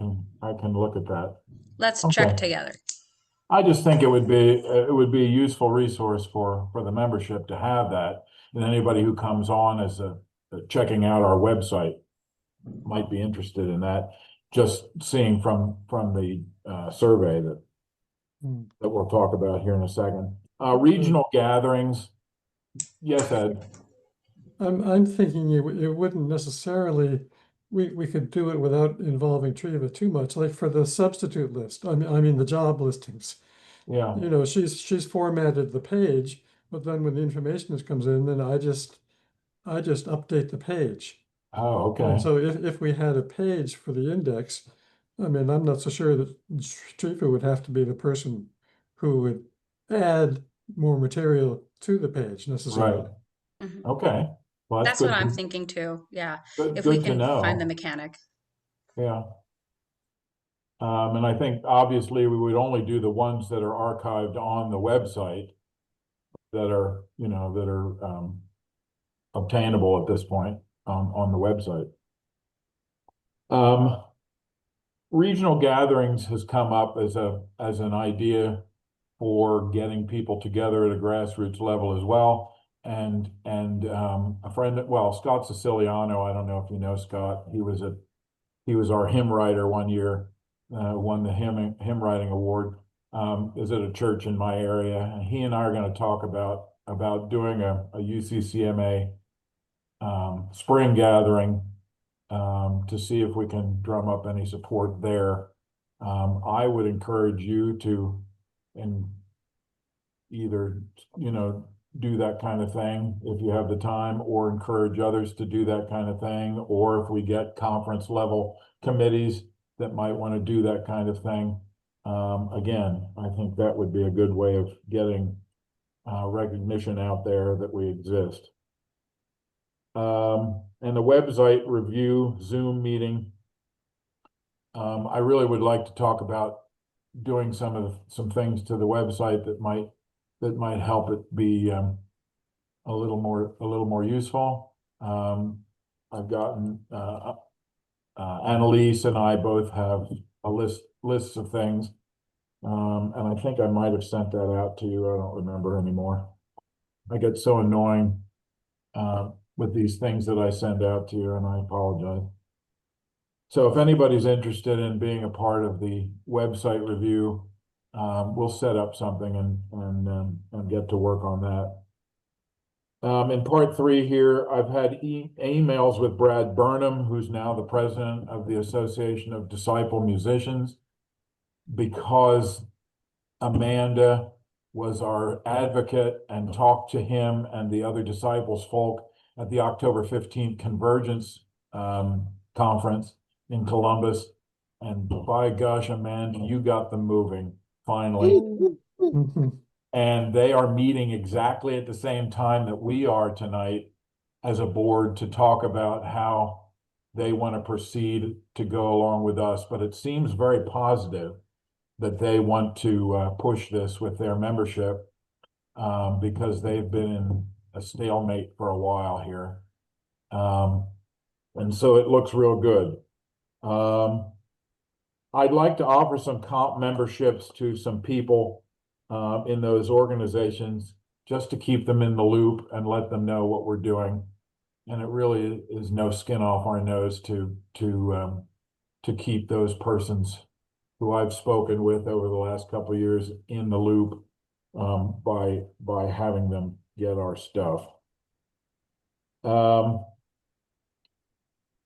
can look at that. Let's Okay. check together. I just think it would be a useful resource for the membership to have that. And anybody who comes on as checking out our website might be interested in that. Just seeing from the survey that we'll talk about here in a second. Regional gatherings. Yes, Ed. I'm thinking it wouldn't necessarily, we could do it without involving Triva too much, like for the substitute list. I mean the job listings. Yeah. You know, she's formatted the page, but then when the information comes in, then I just update the page. Oh, okay. And so if we had a page for the index, I mean, I'm not so sure that Triva would have to be the person who would add more material to the page necessarily. Right. Mhm. Okay. Well, That's good what I'm to- thinking too. Yeah. Good, If we good to can find the know. mechanic. Yeah. And I think obviously we would only do the ones that are archived on the website that are, obtainable at this point on the website. Regional gatherings has come up as an idea for getting people together at a grassroots level as well. And a friend, well, Scott Siciliano, I don't know if you know Scott, he was our hymn writer one year, won the hymn writing award, is at a church in my area. And he and I are going to talk about doing a UCCMA spring gathering to see if we can drum up any support there. I would encourage you to either, do that kind of thing if you have the time, or encourage others to do that kind of thing. Or if we get conference level committees that might want to do that kind of thing. Again, I think that would be a good way of getting recognition out there that we exist. And the website review Zoom meeting. I really would like to talk about doing some things to the website that might help it be a little more useful. I've gotten Annalise and I both have lists of things And I think I might have sent that out to you. I don't remember anymore. I get so annoying with these things that I send out to you, and I apologize. So if anybody's interested in being a part of the website review, we'll set up something and get to work on that. In part 3 here, I've had emails with Brad Burnham, who's now the president of the Association of Disciple Musicians, because Amanda was our advocate and talked to him and the other disciples folk at the October 15th Convergence conference in Columbus. And by gosh, Amanda, you got them moving finally. Mhm. And they are meeting exactly at the same time that we are tonight as a board to talk about how they want to proceed to go along with us. But it seems very positive that they want to push this with their membership because they've been in a stalemate for a while here. And so it looks real good. I'd like to offer some comp memberships to some people in those organizations just to keep them in the loop and let them know what we're doing. And it really is no skin off our nose to keep those persons who I've spoken with over the last couple of years in the loop by having them get our stuff.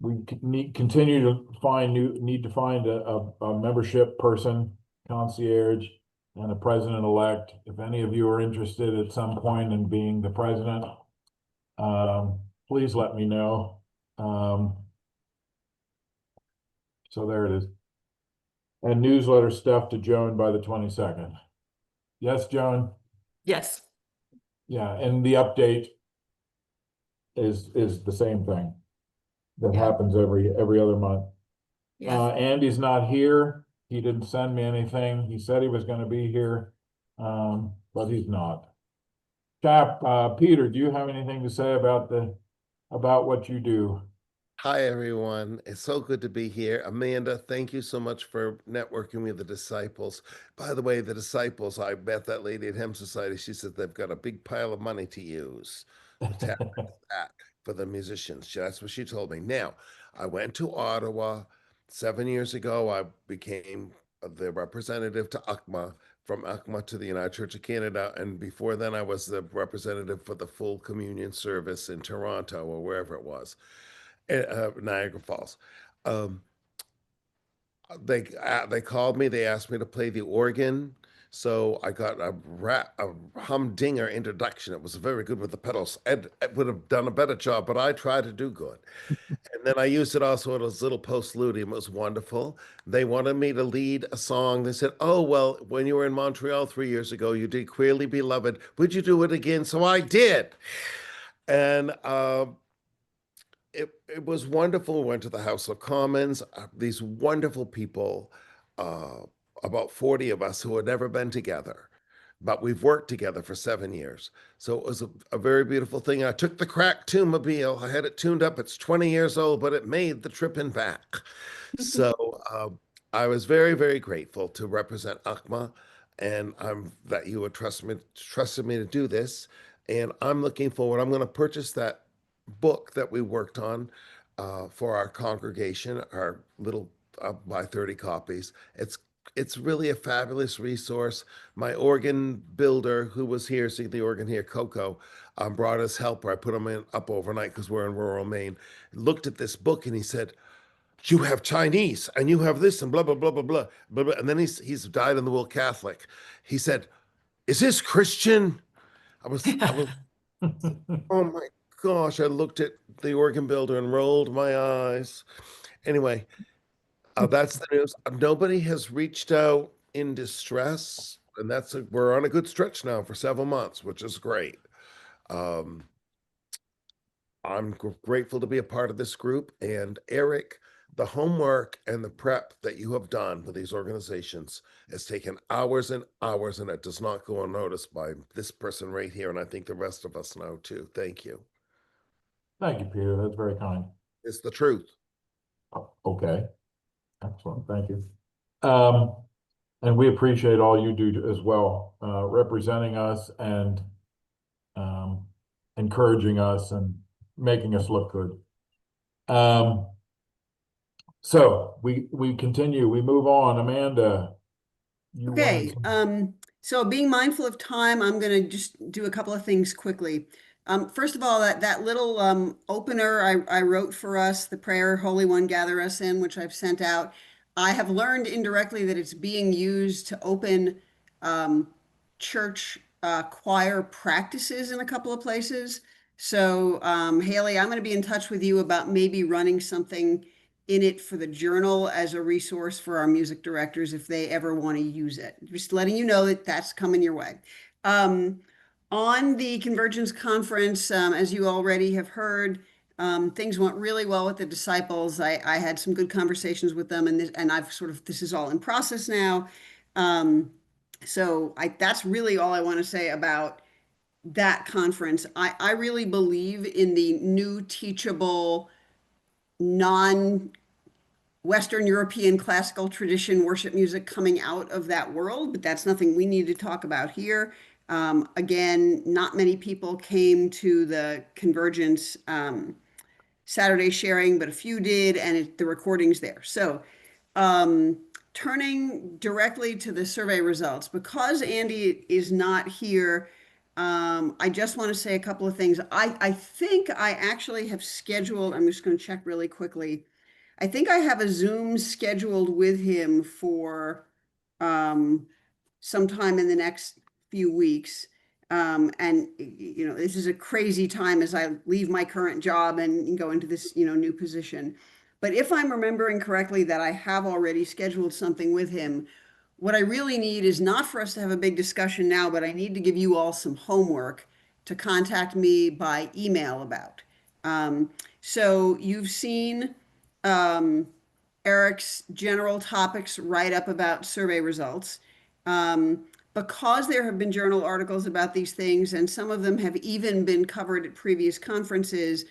We continue to find need to find a membership person, concierge, and a president-elect. If any of you are interested at some point in being the president, please let me know. So there it is. And newsletter stuff to Joan by the 22nd. Yes, Joan? Yes. Yeah, and the update is the same thing that Yeah. happens every other month. Yeah. Andy's not here. He didn't send me anything. He said he was going to be here, but he's not. Peter, do you have anything to say about what you do? Hi, everyone. It's so good to be here. Amanda, thank you so much for networking with the disciples. By the way, the disciples, I met that lady at Hem Society. She said they've got a big pile of money to use to tap into that for the musicians. That's what she told me. Now, I went to Ottawa 7 years ago. I became the representative to UCCMA, from UCCMA to the United Church of Canada. And before then, I was the representative for the full communion service in Toronto or wherever it was. Niagara Falls. Um, they called me. They asked me to play the organ, so I got a humdinger introduction. It was very good with the pedals. Ed would have done a better job, but I tried to do good. And then I used it also as little postludium. It was wonderful. They wanted me to lead a song. They said, "Oh well, when you were in Montreal 3 years ago, you did Queerly Beloved. Would you do it again?" So I did, and. It was wonderful. We went to the House of Commons. These wonderful people, uh, about 40 of us who had never been together, but we've worked together for 7 years. So it was a very beautiful thing. I took the crack tunmobile. I had it tuned up. It's 20 years old, but it made the trip and back. So I was very, very grateful to represent UCCMA, and I'm that you would trusted me to do this. And I'm looking forward. I'm going to purchase that book that we worked on for our congregation, our little by 30 copies. It's really a fabulous resource. My organ builder, who was here, see the organ here, Coco, brought us helper. I put him up overnight because we're in rural Maine. Looked at this book and he said, "You have Chinese and you have this and blah blah blah blah blah blah." Blah. And then he's died in the will Catholic. He said, "Is this Christian?" I was Oh my gosh, I looked at the organ builder and rolled my eyes. Anyway, that's the news. Nobody has reached out in distress, and we're on a good stretch now for several months, which is great. Um, I'm grateful to be a part of this group. And Eric, the homework and the prep that you have done with these organizations has taken hours and hours, and it does not go unnoticed by this person right here. And I think the rest of us know too. Thank you. Thank you, Peter. That's very kind. It's the truth. Okay, excellent. Thank you. Um, And we appreciate all you do as well, representing us and encouraging us and making us look good. So we continue, we move on. Amanda, you wanted Okay, some. so being mindful of time, I'm gonna just do a couple of things quickly. First of all, that little opener I wrote for us, the prayer, Holy One, gather us in, which I've sent out. I have learned indirectly that it's being used to open um, church choir practices in a couple of places. So Haley, I'm going to be in touch with you about maybe running something in it for the journal as a resource for our music directors if they ever want to use it. Just letting you know that that's coming your way. On the Convergence Conference, as you already have heard, things went really well with the disciples. I had some good conversations with them, and I've sort of, this is all in process now. So that's really all I want to say about that conference. I really believe in the new teachable, non Western European classical tradition worship music coming out of that world, but that's nothing we need to talk about here. Again, not many people came to the Convergence Saturday sharing, but a few did, and the recording's there. So, turning directly to the survey results, because Andy is not here, I just want to say a couple of things. I think I actually have scheduled, I'm just going to check really quickly. I think I have a Zoom scheduled with him for sometime in the next few weeks. And you know, this is a crazy time as I leave my current job and go into this, you know, new position. But if I'm remembering correctly that I have already scheduled something with him, what I really need is not for us to have a big discussion now, but I need to give you all some homework to contact me by email about. So you've seen um, Eric's general topics write up about survey results. Because there have been journal articles about these things, and some of them have even been covered at previous conferences,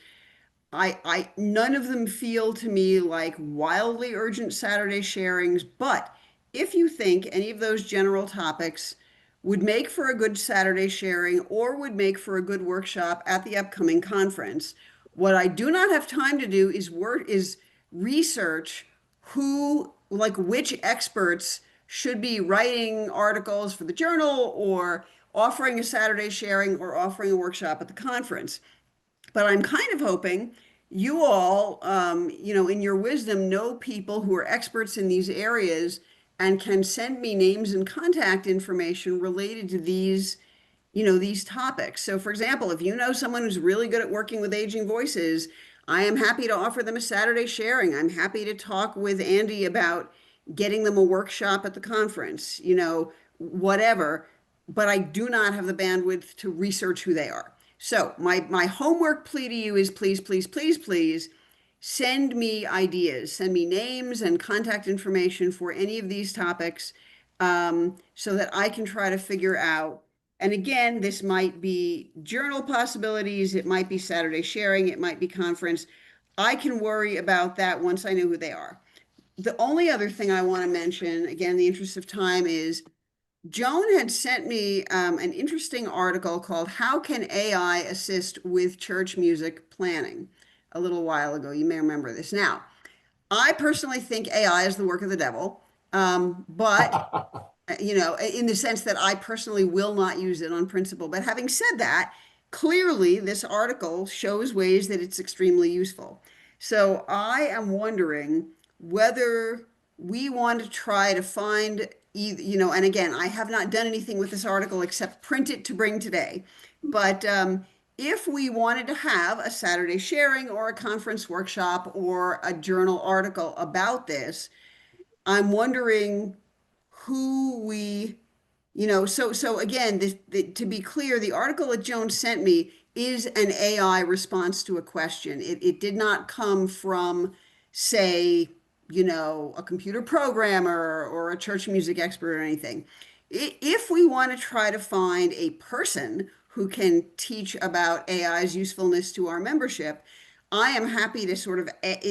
none of them feel to me like wildly urgent Saturday sharings. But if you think any of those general topics would make for a good Saturday sharing or would make for a good workshop at the upcoming conference, what I do not have time to do is research who, like which experts should be writing articles for the journal or offering a Saturday sharing or offering a workshop at the conference. But I'm kind of hoping you all, you know, in your wisdom, know people who are experts in these areas and can send me names and contact information related to these, you know, these topics. So, for example, if you know someone who's really good at working with aging voices, I am happy to offer them a Saturday sharing. I'm happy to talk with Andy about getting them a workshop at the conference, you know, whatever. But I do not have the bandwidth to research who they are. So my homework plea to you is please, please, please, please send me ideas, send me names and contact information for any of these topics, so that I can try to figure out. And again, this might be journal possibilities, it might be Saturday sharing, it might be conference. I can worry about that once I know who they are. The only other thing I want to mention, again, in the interest of time, is Joan had sent me an interesting article called How Can AI Assist with Church Music Planning a little while ago. You may remember this. Now, I personally think AI is the work of the devil, but you know, in the sense that I personally will not use it on principle. But having said that, clearly this article shows ways that it's extremely useful. So I am wondering whether we want to try to find either, you know, and again, I have not done anything with this article except print it to bring today. But if we wanted to have a Saturday sharing or a conference workshop or a journal article about this, I'm wondering who we, you know, so again, to be clear, the article that Joan sent me is an AI response to a question. It did not come from, say, you know, a computer programmer or a church music expert or anything. If we want to try to find a person who can teach about AI's usefulness to our membership, I am happy to sort of,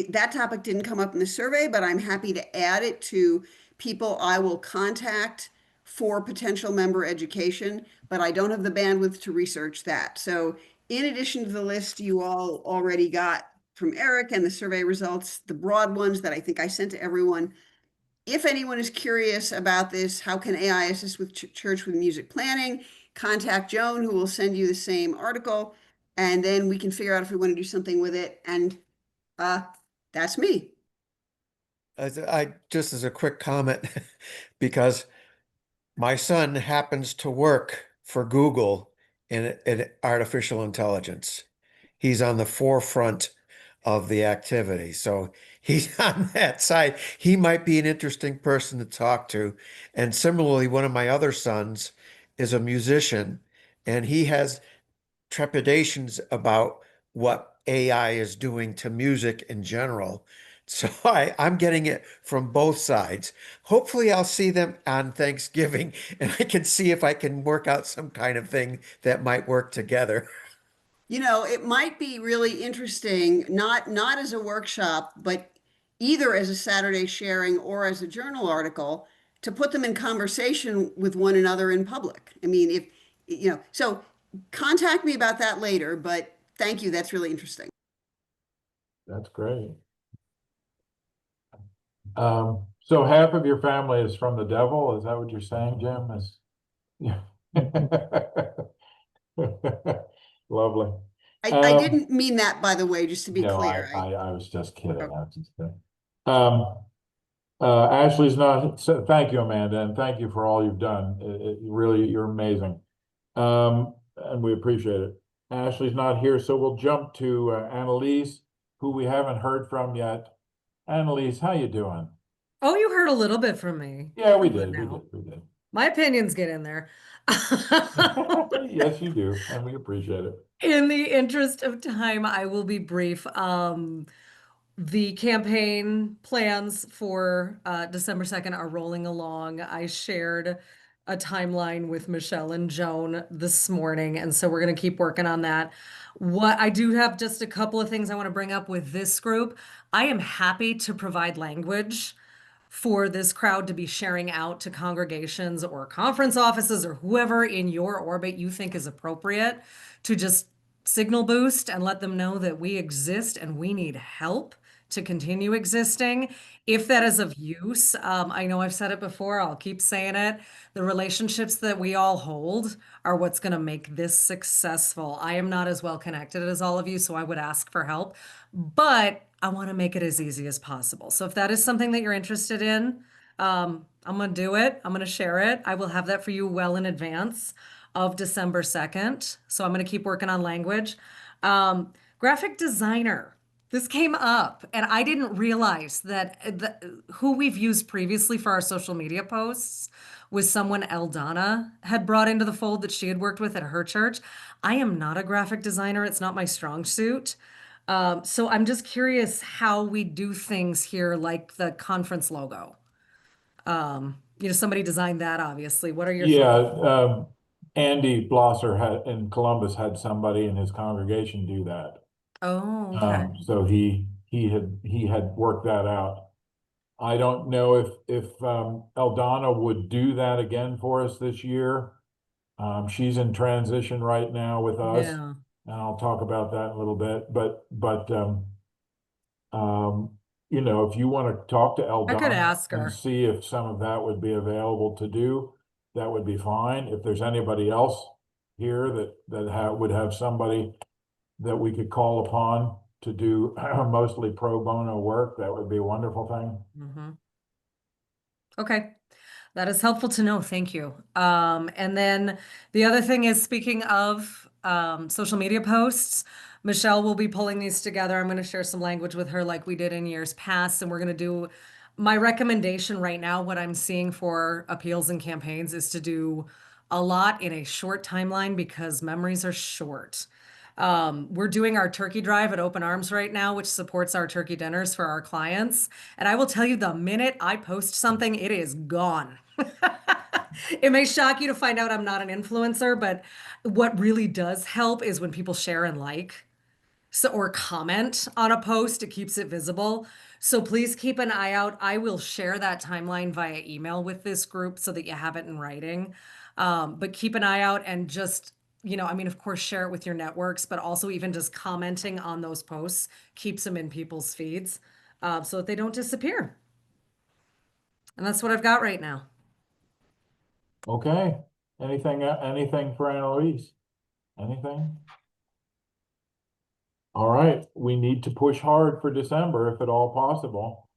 that topic didn't come up in the survey, but I'm happy to add it to people I will contact for potential member education, but I don't have the bandwidth to research that. So in addition to the list you all already got from Eric and the survey results, the broad ones that I think I sent to everyone, if anyone is curious about this, how can AI assist with church with music planning? Contact Joan, who will send you the same article, and then we can figure out if we want to do something with it. And that's me. I just as a quick comment, because my son happens to work for Google in artificial intelligence. He's on the forefront of the activity. So he's on that side. He might be an interesting person to talk to. And similarly, one of my other sons is a musician, and he has trepidations about what AI is doing to music in general. So I'm getting it from both sides. Hopefully, I'll see them on Thanksgiving and I can see if I can work out some kind of thing that might work together. You know, it might be really interesting, not as a workshop, but either as a Saturday sharing or as a journal article, to put them in conversation with one another in public. I mean, if so contact me about that later, but thank you. That's really interesting. That's great. So half of your family is from the devil, is that what you're saying, Jim? Is yeah. Lovely. I didn't mean that, by the way, just to be No, clear. I was just kidding. Okay. I was just kidding. Ashley's not, so thank you, Amanda, and thank you for all you've done. Really, you're amazing. And we appreciate it. Ashley's not here, so we'll jump to Annalise, who we haven't heard from yet. Annalise, how you doing? Oh, you heard a little bit from me. Yeah, we Come on did, we now. did, we did. My opinions get in there. Yes, you do, and we appreciate it. In the interest of time, I will be brief. The campaign plans for December 2nd are rolling along. I shared a timeline with Michelle and Joan this morning, and so we're going to keep working on that. What I do have just a couple of things I want to bring up with this group. I am happy to provide language for this crowd to be sharing out to congregations or conference offices or whoever in your orbit you think is appropriate to just signal boost and let them know that we exist and we need help to continue existing. If that is of use, I know I've said it before, I'll keep saying it. The relationships that we all hold are what's going to make this successful. I am not as well connected as all of you, so I would ask for help, but I want to make it as easy as possible. So if that is something that you're interested in, I'm going to do it. I'm going to share it. I will have that for you well in advance of December 2nd. So I'm going to keep working on language. Graphic designer. This came up, and I didn't realize that who we've used previously for our social media posts was someone Eldana had brought into the fold that she had worked with at her church. I am not a graphic designer. It's not my strong suit. So I'm just curious how we do things here, like the conference logo. Somebody designed that, obviously. What are your thoughts? Yeah, Andy Blosser had in Columbus had somebody in his congregation do that. Oh, okay. So he had worked that out. I don't know if Eldana would do that again for us this year. She's in transition right now with us, Yeah. and I'll talk about that in a little bit. But if you want to talk to I could Eldana ask and her. see if some of that would be available to do, that would be fine. If there's anybody else here that would have somebody that we could call upon to do mostly pro bono work, that would be a wonderful thing. Mhm. Okay. That is helpful to know. Thank you. And then the other thing is, speaking of social media posts, Michelle will be pulling these together. I'm going to share some language with her like we did in years past. And we're going to do my recommendation right now. What I'm seeing for appeals and campaigns is to do a lot in a short timeline because memories are short. We're doing our turkey drive at Open Arms right now, which supports our turkey dinners for our clients. And I will tell you, the minute I post something, it is gone. It may shock you to find out I'm not an influencer, but what really does help is when people share and like. So, or comment on a post, it keeps it visible. So please keep an eye out. I will share that timeline via email with this group so that you have it in writing. But keep an eye out and just, I mean, of course, share it with your networks, but also even just commenting on those posts keeps them in people's feeds so that they don't disappear. And that's what I've got right now. Okay, anything for Annalise? Anything? All right, we need to push hard for December if at all possible.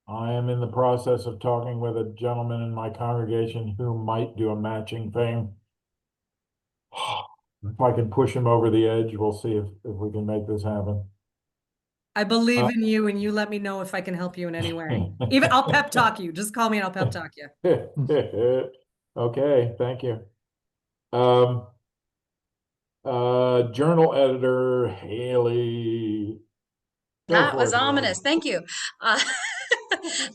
I am in the process of talking with a gentleman in my congregation who might do a matching thing. If I can push him over the edge, we'll see if we can make this happen. I believe in you, and you let me know if I can help you in any way. Even I'll pep talk you. Just call me and I'll pep talk you. Okay, thank you. Journal editor Haley. Go That for was it, Haley. ominous. Thank you. Uh,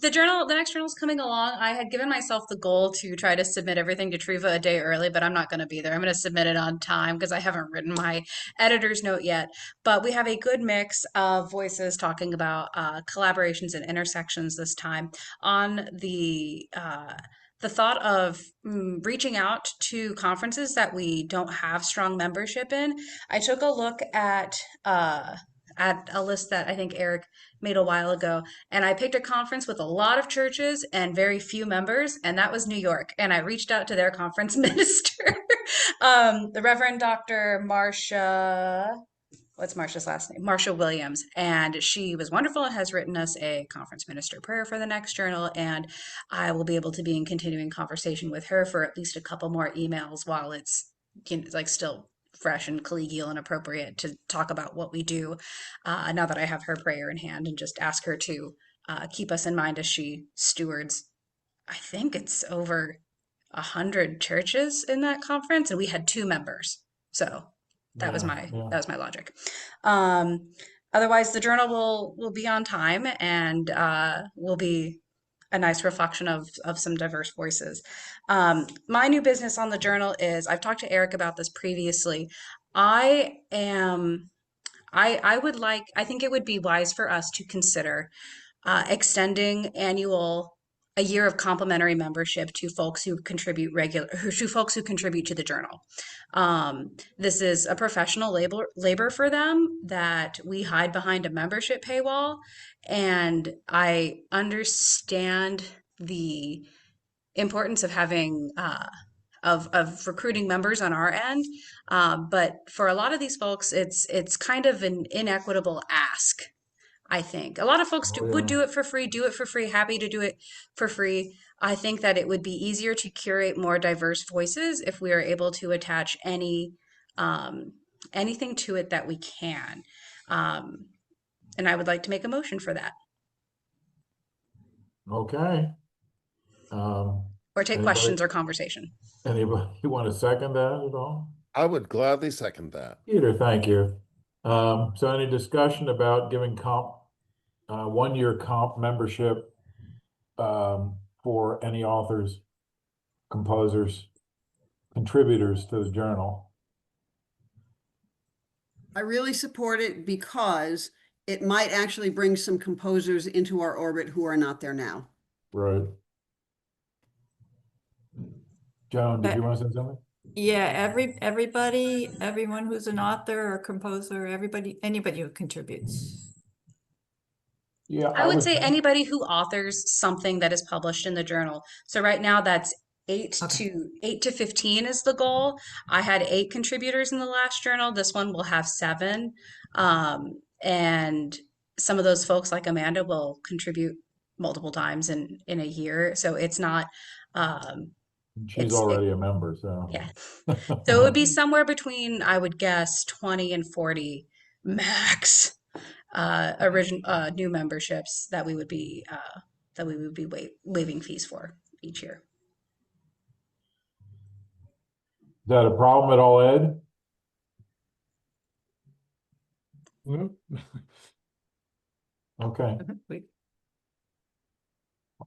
the next journal is coming along. I had given myself the goal to try to submit everything to Triva a day early, but I'm not going to be there. I'm going to submit it on time because I haven't written my editor's note yet. But we have a good mix of voices talking about collaborations and intersections this time on the thought of reaching out to conferences that we don't have strong membership in. I took a look at a list that I think Eric made a while ago, and I picked a conference with a lot of churches and very few members, and that was New York. And I reached out to their conference minister, the Reverend Dr. Marcia. What's Marcia's last name? Marcia Williams. And she was wonderful and has written us a conference minister prayer for the next journal. And I will be able to be in continuing conversation with her for at least a couple more emails while it's like still fresh and collegial and appropriate to talk about what we do now that I have her prayer in hand, and just ask her to keep us in mind as she stewards. I think it's over 100 churches in that conference, and we had 2 members. So that was Yeah. my logic. Otherwise, the journal will be on time and will be a nice reflection of some diverse voices. My new business on the journal is, I've talked to Eric about this previously. I think it would be wise for us to consider extending a year of complimentary membership to folks who contribute to the journal. This is a professional labor for them that we hide behind a membership paywall, and I understand the importance of having of recruiting members on our end, but for a lot of these folks, it's kind of an inequitable ask. I think a lot of folks would do it for free, happy to do it for free. I think that it would be easier to curate more diverse voices if we are able to attach anything to it that we can. And I would like to make a motion for that, Okay. or take Anybody- questions or conversation. Anybody want to second that at all? I would gladly second that. Peter, thank you. So any discussion about giving 1-year comp membership for any authors, composers, contributors to the journal? I really support it because it might actually bring some composers into our orbit who are not there now. Right. Joan, did you want to say something? Yeah, everyone who's an author or composer, anybody who contributes. Yeah, I would say think- anybody who authors something that is published in the journal. So right now that's 8 to 15 is the goal. I had 8 contributors in the last journal. This one will have 7. And some of those folks, like Amanda, will contribute multiple times in a year. So it's not She's already a member, so. yeah. So it would be somewhere between, I would guess, 20 and 40 max new memberships that we would be waiving fees for each year. Is that a problem at all, Ed? Well, Okay,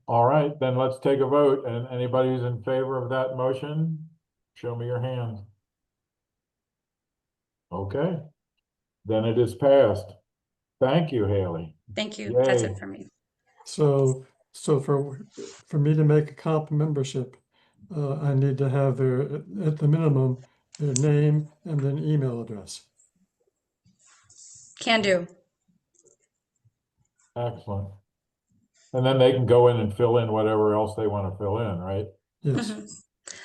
all right, then let's take a vote. And anybody who's in favor of that motion, show me your hand. Okay, Then it is passed. Thank you, Haley. Thank you. That's Yay. it for me. So, so for me to make a comp membership, I need to have their, at the minimum, their name and then email address. Can do. Excellent. And then they can go in and fill in whatever else they want to fill in, right? Yes. Mhm.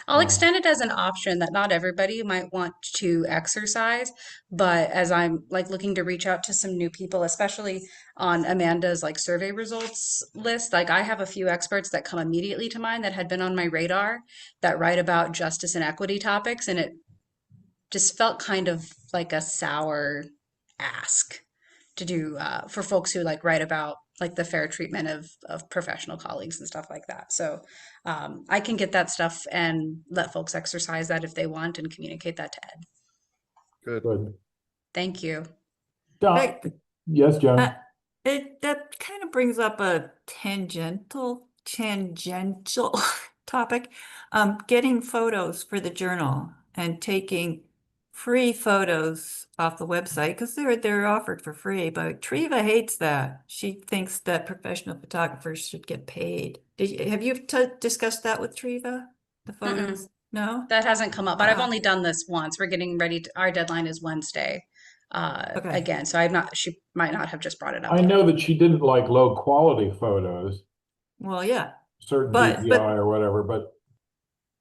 I'll extend it as an option that not everybody might want to exercise, but as I'm like looking to reach out to some new people, especially on Amanda's like survey results list, like I have a few experts that come immediately to mind that had been on my radar that write about justice and equity topics, and it just felt kind of like a sour ask to do for folks who like write about like the fair treatment of professional colleagues and stuff like that. So I can get that stuff and let folks exercise that if they want and communicate that to Ed. Good. Good. Thank you. Don, Right. yes, Joan? That kind of brings up a tangential topic. Getting photos for the journal and taking free photos off the website because they're offered for free. But Triva hates that. She thinks that professional photographers should get paid. Have you discussed that with Triva? The photos? No? That hasn't come up, but I've Ah. only done this once. We're getting ready to, our deadline is Wednesday Okay. again. So I've not, she might not have just brought it up I yet. know that she didn't like low quality photos, Well, yeah. certain But DPI or whatever, but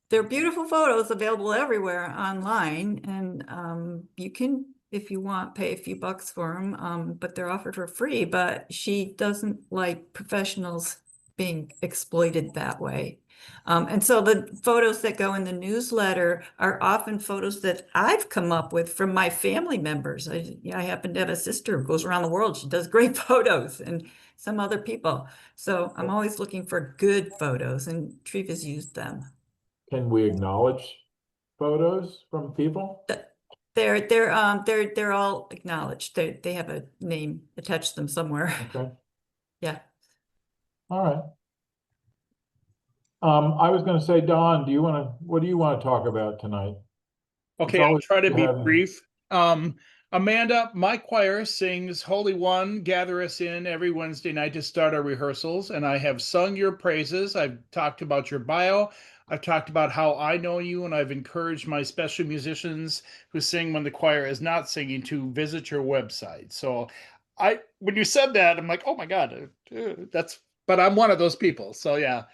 there are beautiful photos available everywhere online, and you can, if you want, pay a few bucks for them, but they're offered for free. But she doesn't like professionals being exploited that way. And so the photos that go in the newsletter are often photos that I've come up with from my family members. I happen to have a sister who goes around the world. She does great photos, and some other people. So I'm always looking for good photos, and Triva's used them. can we acknowledge photos from people? They're all acknowledged. They have a name attached to them somewhere. Okay, Yeah. all right. I was going to say, Don, what do you want to talk about tonight? Okay, I'll try to you be have- brief. Amanda, my choir sings Holy One, Gather Us In every Wednesday night to start our rehearsals, and I have sung your praises. I've talked about your bio. I've talked about how I know you, and I've encouraged my special musicians who sing when the choir is not singing to visit your website. So when you said that, I'm like, oh my God, but I'm one of those people. So yeah.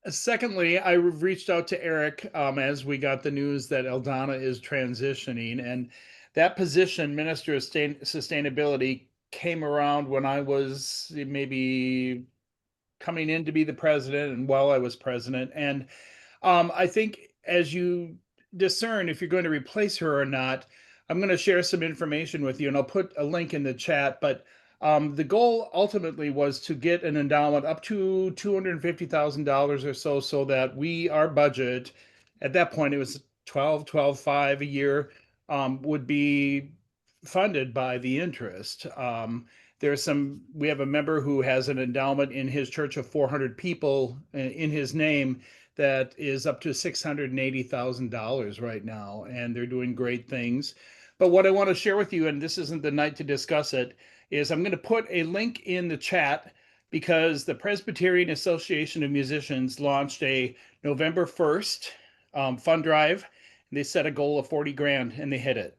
Secondly, I reached out to Eric as we got the news that Eldana is transitioning, and that position, Minister of Sustainability, came around when I was maybe coming in to be the president and while I was president. And I think as you discern if you're going to replace her or not, I'm going to share some information with you, and I'll put a link in the chat. But the goal ultimately was to get an endowment up to $250,000 or so, so that our budget, at that point it was 12.5 a year, would be funded by the interest. We have a member who has an endowment in his church of 400 people in his name that is up to $680,000 right now, and they're doing great things. But what I want to share with you, and this isn't the night to discuss it, is I'm going to put a link in the chat because the Presbyterian Association of Musicians launched a November 1st fund drive. They set a goal of 40 grand and they hit it.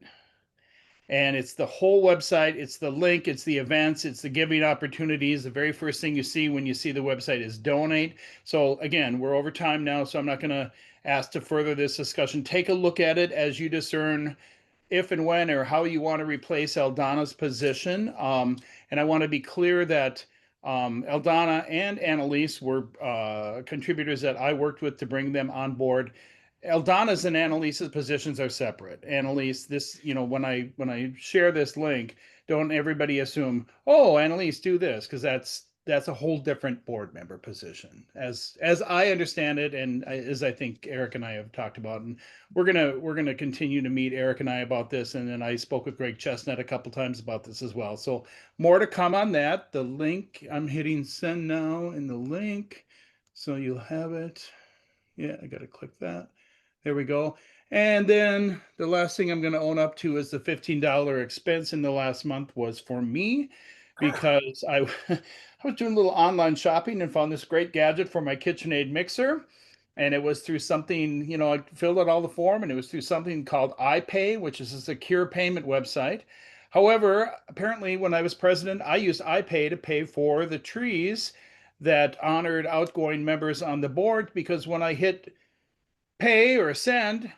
And it's the whole website, it's the link, it's the events, it's the giving opportunities. The very first thing you see when you see the website is donate. So again, we're over time now, so I'm not going to ask to further this discussion. Take a look at it as you discern if and when or how you want to replace Eldana's position. And I want to be clear that Eldana and Annalise were contributors that I worked with to bring them on board. Eldana's and Annalise's positions are separate. Annalise, when I share this link, don't everybody assume, oh, Annalise, do this, because that's a whole different board member position, as I understand it, and as I think Eric and I have talked about. And we're gonna continue to meet Eric and I about this, and then I spoke with Greg Chestnut a couple times about this as well. So more to come on that. The link, I'm hitting send now in the link, so you'll have it. Yeah, I got to click that. There we go. And then the last thing I'm going to own up to is the $15 expense in the last month was for me because I was doing a little online shopping and found this great gadget for my KitchenAid mixer. And it was through something, I filled out all the form and it was through something called iPay, which is a secure payment website. However, apparently when I was president, I used iPay to pay for the trees that honored outgoing members on the board because when I hit pay or send,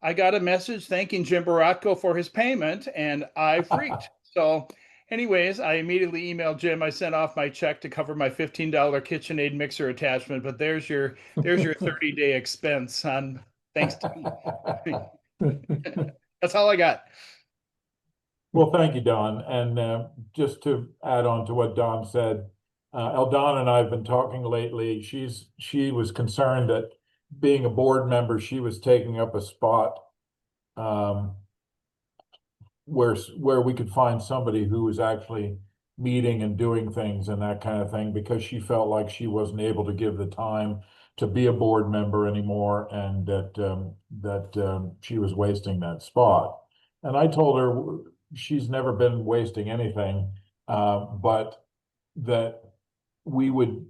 I got a message thanking Jim Baratko for his payment and I freaked. So anyways, I immediately emailed Jim. I sent off my check to cover my $15 KitchenAid mixer attachment, but there's your 30-day expense on thanks to me. That's all I got. Well, thank you, Don. And just to add on to what Don said, Eldon and I have been talking lately. She was concerned that being a board member, she was taking up a spot where we could find somebody who was actually meeting and doing things and that kind of thing, because she felt like she wasn't able to give the time to be a board member anymore, and that she was wasting that spot. And I told her she's never been wasting anything, but that we would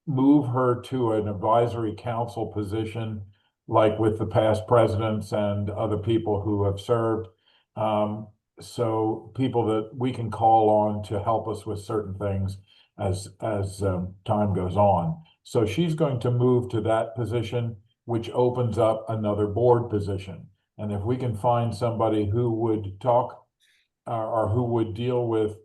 move her to an advisory council position, like with the past presidents and other people who have served. So people that we can call on to help us with certain things as time goes on. So she's going to move to that position, which opens up another board position. And if we can find somebody who would talk or who would deal with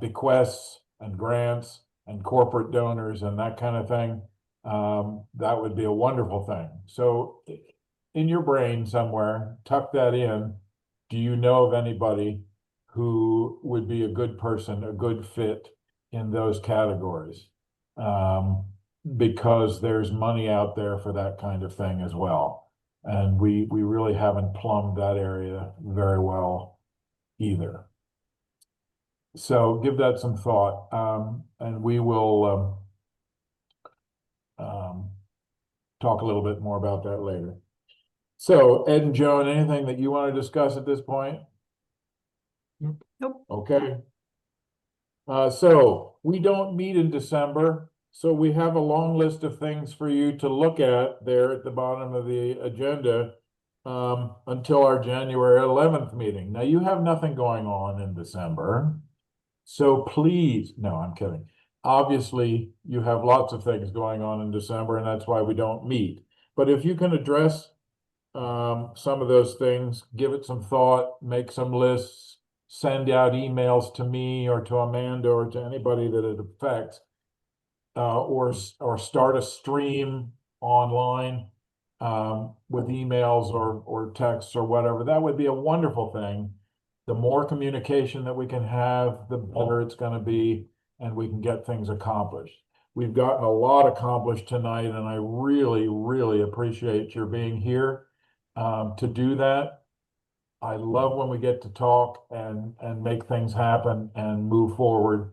bequests and grants and corporate donors and that kind of thing, that would be a wonderful thing. So in your brain somewhere, tuck that in. Do you know of anybody who would be a good person, a good fit in those categories? Because there's money out there for that kind of thing as well. And we really haven't plumbed that area very well either. So give that some thought, and we will talk a little bit more about that later. So Ed and Joan, anything that you want to discuss at this point? Nope. Okay. So we don't meet in December, so we have a long list of things for you to look at there at the bottom of the agenda until our January 11th meeting. Now, you have nothing going on in December. So please, no, I'm kidding. Obviously, you have lots of things going on in December, and that's why we don't meet. But if you can address some of those things, give it some thought, make some lists, send out emails to me or to Amanda or to anybody that it affects, or start a stream online with emails or texts or whatever. That would be a wonderful thing. The more communication that we can have, the better it's going to be, and we can get things accomplished. We've gotten a lot accomplished tonight, and I really, really appreciate your being here to do that. I love when we get to talk and make things happen and move forward.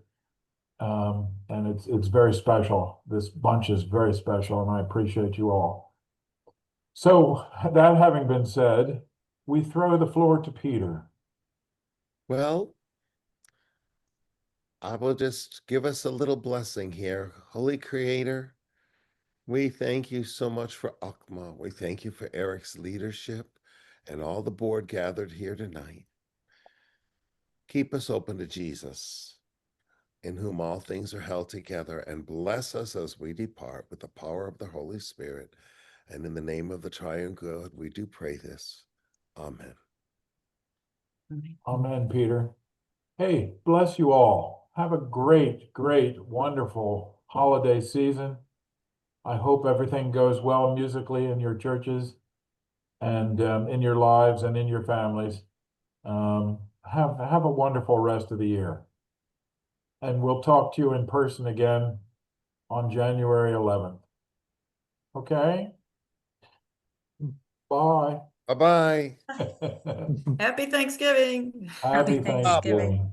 And it's very special. This bunch is very special, and I appreciate you all. So that having been said, we throw the floor to Peter. Well, I will just give us a little blessing here. Holy Creator, we thank you so much for UCCMA. We thank you for Eric's leadership and all the board gathered here tonight. Keep us open to Jesus, in whom all things are held together, and bless us as we depart with the power of the Holy Spirit. And in the name of the triune God, we do pray this. Amen. Amen, Peter. Hey, bless you all. Have a great, great, wonderful holiday season. I hope everything goes well musically in your churches and in your lives and in your families. Have a wonderful rest of the year. And we'll talk to you in person again on January 11th. Okay? Bye. Bye-bye. Happy Thanksgiving. Happy Thanksgiving. Thanksgiving.